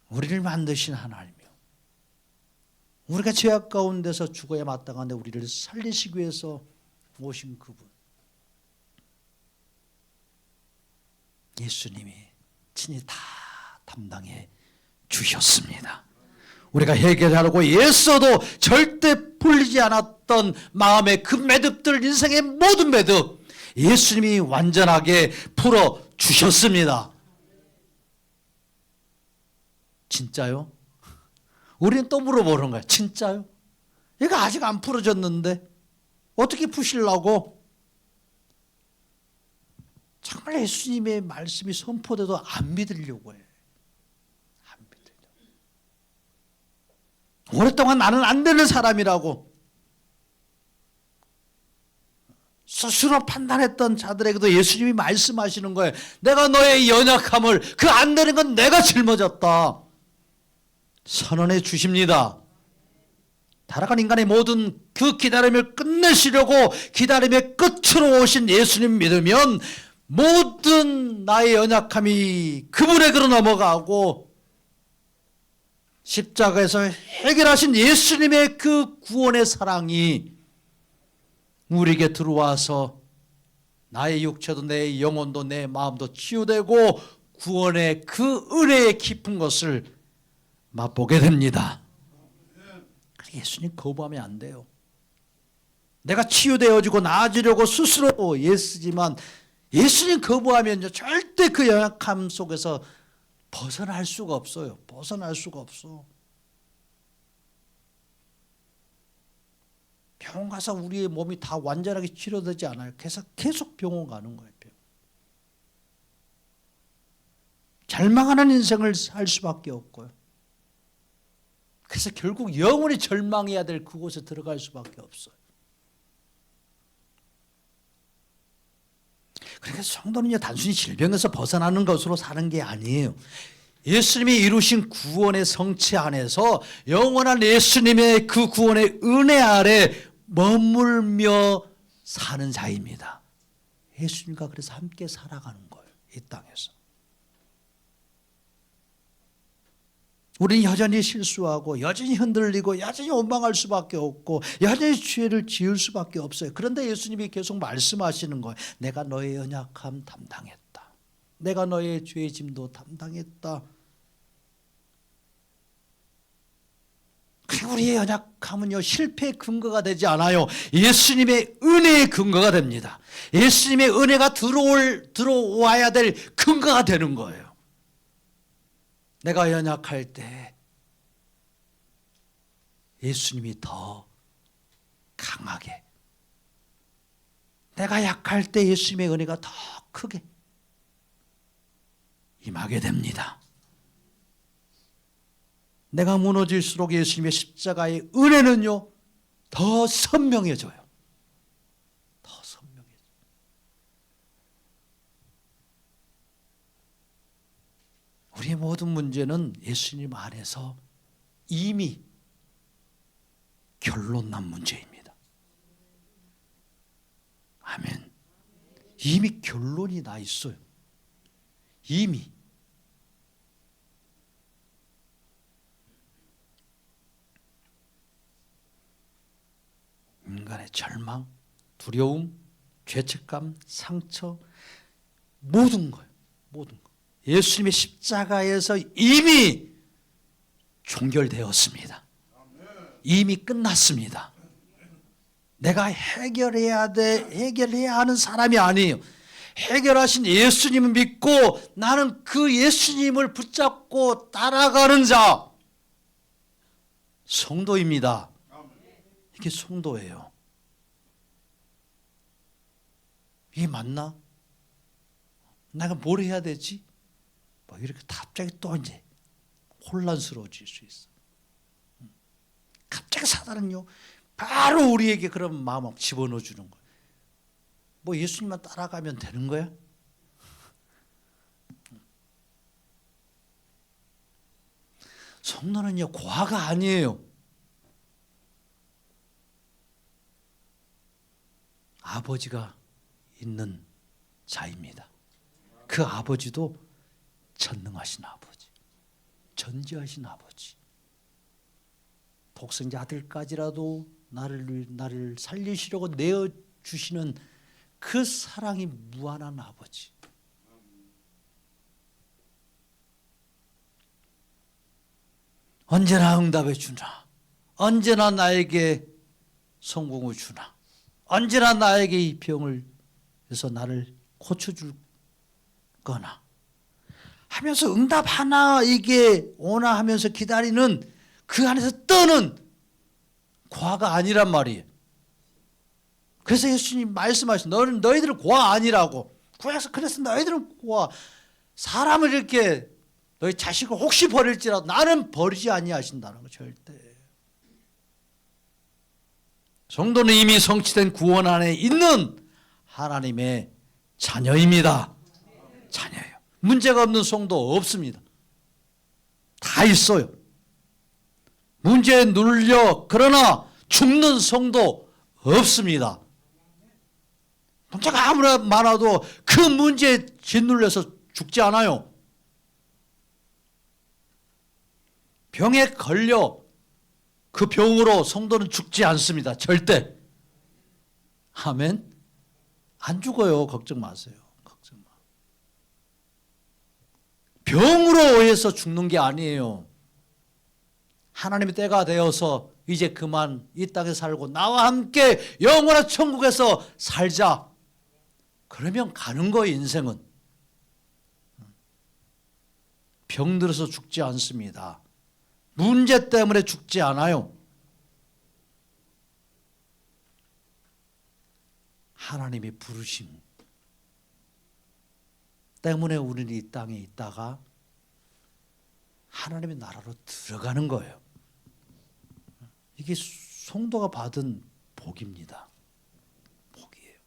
우리를 만드신 하나님이요, 우리가 죄악 가운데서 죽어야 마땅한데 우리를 살리시기 위해서 오신 그분, 예수님이 친히 다 담당해 주셨습니다. 우리가 해결하려고 애써도 절대 풀리지 않았던 마음의 그 매듭들, 인생의 모든 매듭 예수님이 완전하게 풀어주셨습니다. 진짜요? 우리는 또 물어보는 거야. 진짜요? 얘가 아직 안 풀어졌는데 어떻게 푸시려고? 정말 예수님의 말씀이 선포돼도 안 믿으려고 해. 안 믿으려고. 오랫동안 나는 안 되는 사람이라고 스스로 판단했던 자들에게도 예수님이 말씀하시는 거예요. 내가 너의 연약함을, 그 안 되는 건 내가 짊어졌다 선언해 주십니다. 타락한 인간의 모든 그 기다림을 끝내시려고 기다림의 끝으로 오신 예수님 믿으면 모든 나의 연약함이 그분에게로 넘어가고 십자가에서 해결하신 예수님의 그 구원의 사랑이 우리에게 들어와서 나의 육체도 내 영혼도 내 마음도 치유되고 구원의 그 은혜의 깊은 것을 맛보게 됩니다. 예수님 거부하면 안 돼요. 내가 치유되어지고 나아지려고 스스로 애쓰지만 예수님 거부하면요 절대 그 연약함 속에서 벗어날 수가 없어요. 벗어날 수가 없어. 병원 가서 우리의 몸이 다 완전하게 치료되지 않아요. 계속 병원 가는 거예요. 절망하는 인생을 살 수밖에 없고요. 그래서 결국 영원히 절망해야 될 그곳에 들어갈 수밖에 없어요. 그러니까 성도는요 단순히 질병에서 벗어나는 것으로 사는 게 아니에요. 예수님이 이루신 구원의 성체 안에서 영원한 예수님의 그 구원의 은혜 아래 머물며 사는 자입니다. 예수님과 그래서 함께 살아가는 거예요. 이 땅에서. 우리는 여전히 실수하고 여전히 흔들리고 여전히 원망할 수밖에 없고 여전히 죄를 지을 수밖에 없어요. 그런데 예수님이 계속 말씀하시는 거예요. 내가 너의 연약함 담당했다. 내가 너의 죄의 짐도 담당했다. 그리고 우리의 연약함은요 실패의 근거가 되지 않아요. 예수님의 은혜의 근거가 됩니다. 예수님의 은혜가 들어와야 될 근거가 되는 거예요. 내가 연약할 때 예수님이 더 강하게, 내가 약할 때 예수님의 은혜가 더 크게 임하게 됩니다. 내가 무너질수록 예수님의 십자가의 은혜는요 더 선명해져요. 더 선명해져요. 우리의 모든 문제는 예수님 안에서 이미 결론 난 문제입니다. 아멘. 이미 결론이 나 있어요. 이미. 인간의 절망, 두려움, 죄책감, 상처, 모든 거예요. 모든 거. 예수님의 십자가에서 이미 종결되었습니다. 이미 끝났습니다. 내가 해결해야 하는 사람이 아니에요. 해결하신 예수님을 믿고 나는 그 예수님을 붙잡고 따라가는 자, 성도입니다. 이게 성도예요. 이게 맞나? 내가 뭘 해야 되지? 뭐 이렇게 갑자기 또 이제 혼란스러워질 수 있어. 갑자기 사단은요 바로 우리에게 그런 마음을 집어넣어 주는 거야. 뭐 예수님만 따라가면 되는 거야? 성도는요 고아가 아니에요. 아버지가 있는 자입니다. 그 아버지도 전능하신 아버지, 전지하신 아버지, 독생자 아들까지라도 나를 살리시려고 내어주시는 그 사랑이 무한한 아버지. 언제나 응답해 주나, 언제나 나에게 성공을 주나, 언제나 나에게 이 병을 해서 나를 고쳐줄 거나 하면서 응답 하나 이게 오나 하면서 기다리는 그 안에서 떠는 고아가 아니란 말이에요. 그래서 예수님 말씀하신 너희들 고아 아니라고, 구약에서 그래서 너희들은 구하 사람을 이렇게 너희 자식을 혹시 버릴지라도 나는 버리지 아니하신다는 거 절대. 성도는 이미 성취된 구원 안에 있는 하나님의 자녀입니다. 자녀예요. 문제가 없는 성도 없습니다. 다 있어요. 문제에 눌려 그러나 죽는 성도 없습니다. 문제가 아무리 많아도 그 문제에 짓눌려서 죽지 않아요. 병에 걸려 그 병으로 성도는 죽지 않습니다. 절대. 아멘. 안 죽어요. 걱정 마세요. 걱정 마. 병으로 의해서 죽는 게 아니에요. 하나님의 때가 되어서 이제 그만 이 땅에 살고 나와 함께 영원한 천국에서 살자. 그러면 가는 거예요. 인생은. 병들어서 죽지 않습니다. 문제 때문에 죽지 않아요. 하나님이 부르심 때문에 우리는 이 땅에 있다가 하나님의 나라로 들어가는 거예요. 이게 성도가 받은 복입니다. 복이에요.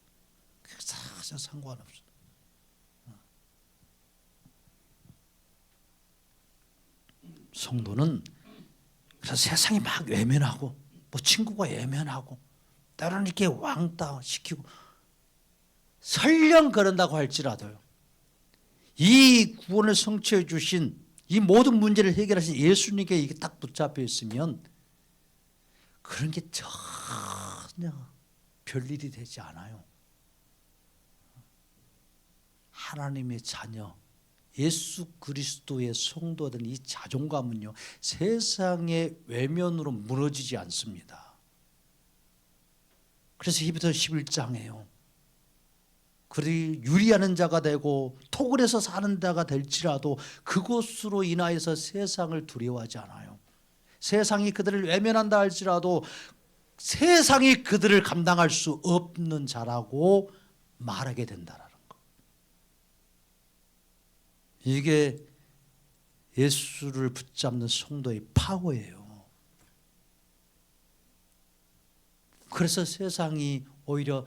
사실 상관없어요. 성도는 그래서 세상이 막 외면하고 뭐 친구가 외면하고 때로는 이렇게 왕따 시키고 설령 그런다고 할지라도요. 이 구원을 성취해 주신 이 모든 문제를 해결하신 예수님께 이게 딱 붙잡혀 있으면 그런 게 전혀 별일이 되지 않아요. 하나님의 자녀 예수 그리스도의 성도된 이 자존감은요, 세상의 외면으로 무너지지 않습니다. 그래서 히브리서 11장에요. 그리 유리하는 자가 되고 토굴에서 사는 자가 될지라도 그것으로 인하여서 세상을 두려워하지 않아요. 세상이 그들을 외면한다 할지라도 세상이 그들을 감당할 수 없는 자라고 말하게 된다라는 거. 이게 예수를 붙잡는 성도의 파워예요. 그래서 세상이 오히려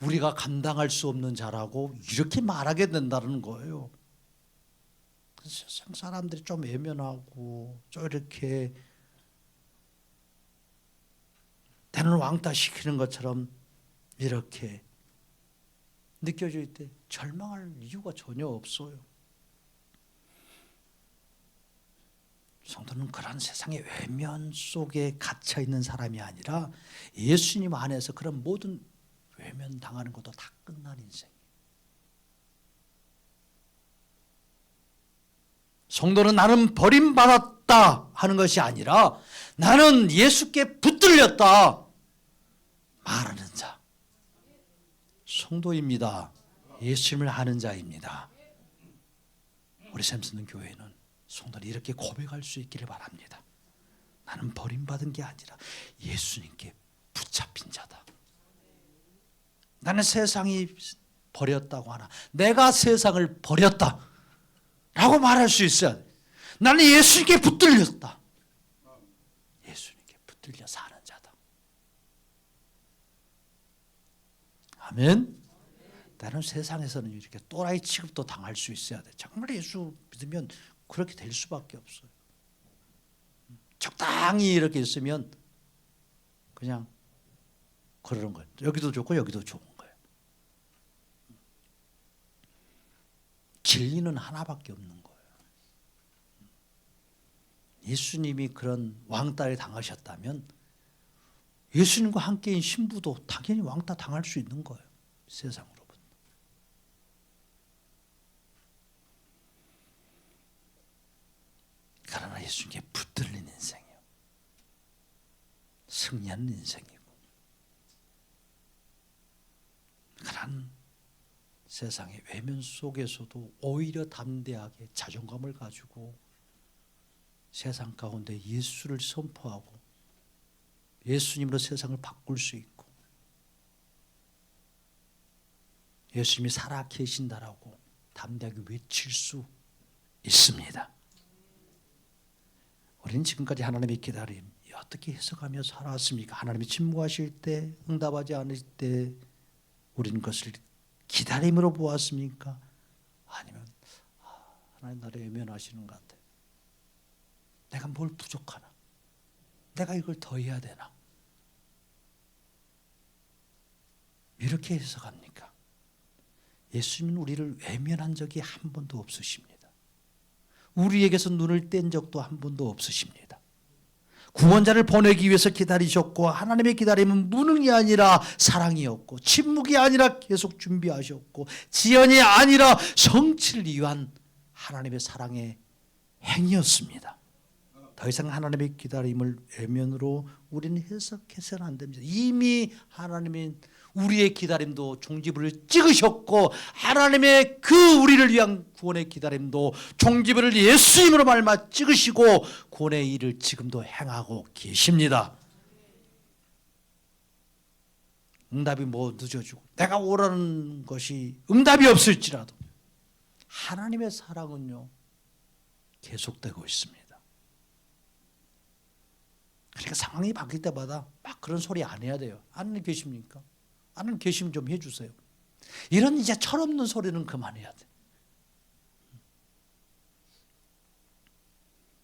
우리가 감당할 수 없는 자라고 이렇게 말하게 된다는 거예요. 세상 사람들이 좀 외면하고 좀 이렇게 때는 왕따시키는 것처럼 이렇게 느껴질 때 절망할 이유가 전혀 없어요. 성도는 그런 세상의 외면 속에 갇혀 있는 사람이 아니라 예수님 안에서 그런 모든 외면 당하는 것도 다 끝난 인생이에요. 성도는 나는 버림받았다 하는 것이 아니라 나는 예수께 붙들렸다 말하는 자. 성도입니다. 예수님을 아는 자입니다. 우리 샘스는 교회는 성도는 이렇게 고백할 수 있기를 바랍니다. 나는 버림받은 게 아니라 예수님께 붙잡힌 자다. 나는 세상이 버렸다고 하나 내가 세상을 버렸다 라고 말할 수 있어야 돼. 나는 예수님께 붙들렸다. 예수님께 붙들려 사는 자다. 아멘. 나는 세상에서는 이렇게 또라이 취급도 당할 수 있어야 돼. 정말 예수 믿으면 그렇게 될 수밖에 없어요. 적당히 이렇게 있으면 그냥 그러는 거예요. 여기도 좋고 여기도 좋은 거예요. 진리는 하나밖에 없는 거예요. 예수님이 그런 왕따를 당하셨다면 예수님과 함께인 신부도 당연히 왕따 당할 수 있는 거예요. 세상으로부터. 그러나 예수님께 붙들린 인생이에요. 승리하는 인생이고 그런 세상의 외면 속에서도 오히려 담대하게 자존감을 가지고 세상 가운데 예수를 선포하고 예수님으로 세상을 바꿀 수 있고 예수님이 살아 계신다라고 담대하게 외칠 수 있습니다. 우리는 지금까지 하나님의 기다림 어떻게 해석하며 살아왔습니까? 하나님이 침묵하실 때, 응답하지 않을 때 우리는 그것을 기다림으로 보았습니까? 아니면 하나님 나를 외면하시는 것 같아. 내가 뭘 부족하나? 내가 이걸 더 해야 되나? 이렇게 해석합니까? 예수님은 우리를 외면한 적이 한 번도 없으십니다. 우리에게서 눈을 뗀 적도 한 번도 없으십니다. 구원자를 보내기 위해서 기다리셨고 하나님의 기다림은 무능이 아니라 사랑이었고 침묵이 아니라 계속 준비하셨고 지연이 아니라 성취를 위한 하나님의 사랑의 행위였습니다. 더 이상 하나님의 기다림을 외면으로 우리는 해석해서는 안 됩니다. 이미 하나님은 우리의 기다림도 종지부를 찍으셨고 하나님의 그 우리를 위한 구원의 기다림도 종지부를 예수님으로 말미암아 찍으시고 구원의 일을 지금도 행하고 계십니다. 응답이 뭐 늦어지고 내가 오라는 것이 응답이 없을지라도 하나님의 사랑은요 계속되고 있습니다. 그러니까 상황이 바뀔 때마다 막 그런 소리 안 해야 돼요. 하나님 계십니까? 하나님 계시면 좀 해주세요. 이런 이제 철없는 소리는 그만해야 돼.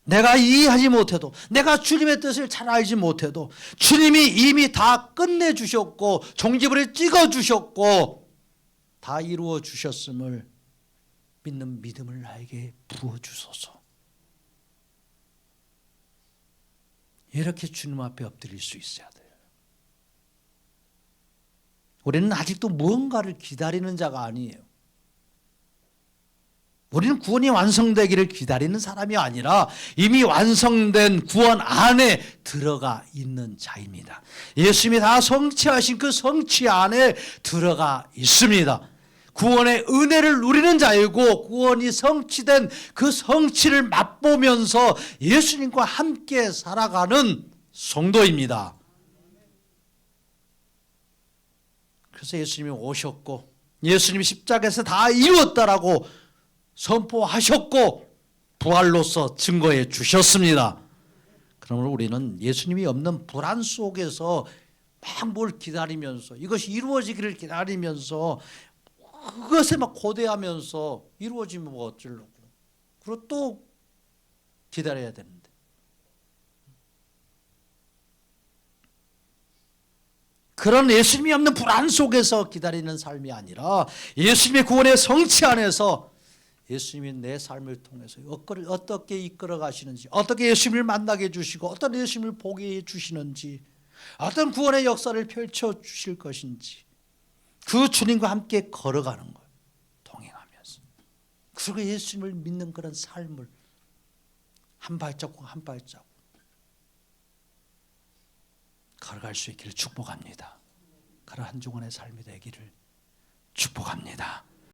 내가 이해하지 못해도 내가 주님의 뜻을 잘 알지 못해도 주님이 이미 다 끝내주셨고 종지부를 찍어주셨고 다 이루어 주셨음을 믿는 믿음을 나에게 부어주소서. 이렇게 주님 앞에 엎드릴 수 있어야 돼요. 우리는 아직도 무언가를 기다리는 자가 아니에요. 우리는 구원이 완성되기를 기다리는 사람이 아니라 이미 완성된 구원 안에 들어가 있는 자입니다. 예수님이 다 성취하신 그 성취 안에 들어가 있습니다. 구원의 은혜를 누리는 자이고 구원이 성취된 그 성취를 맛보면서 예수님과 함께 살아가는 성도입니다. 그래서 예수님이 오셨고 예수님이 십자가에서 다 이루었다라고 선포하셨고 부활로서 증거해 주셨습니다. 그러므로 우리는 예수님이 없는 불안 속에서 막 뭘 기다리면서 이것이 이루어지기를 기다리면서 그것에 막 고대하면서 이루어지면 뭐 어쩌려고 그리고 또 기다려야 되는데 그런 예수님이 없는 불안 속에서 기다리는 삶이 아니라 예수님의 구원의 성취 안에서 예수님이 내 삶을 통해서 어떻게 이끌어 가시는지 어떻게 예수님을 만나게 해주시고 어떤 예수님을 보게 해주시는지 어떤 구원의 역사를 펼쳐 주실 것인지 그 주님과 함께 걸어가는 거예요. 동행하면서. 그리고 예수님을 믿는 그런 삶을 한 발자국 한 발자국 걸어갈 수 있기를 축복합니다. 그런 한 주간의 삶이 되기를 축복합니다.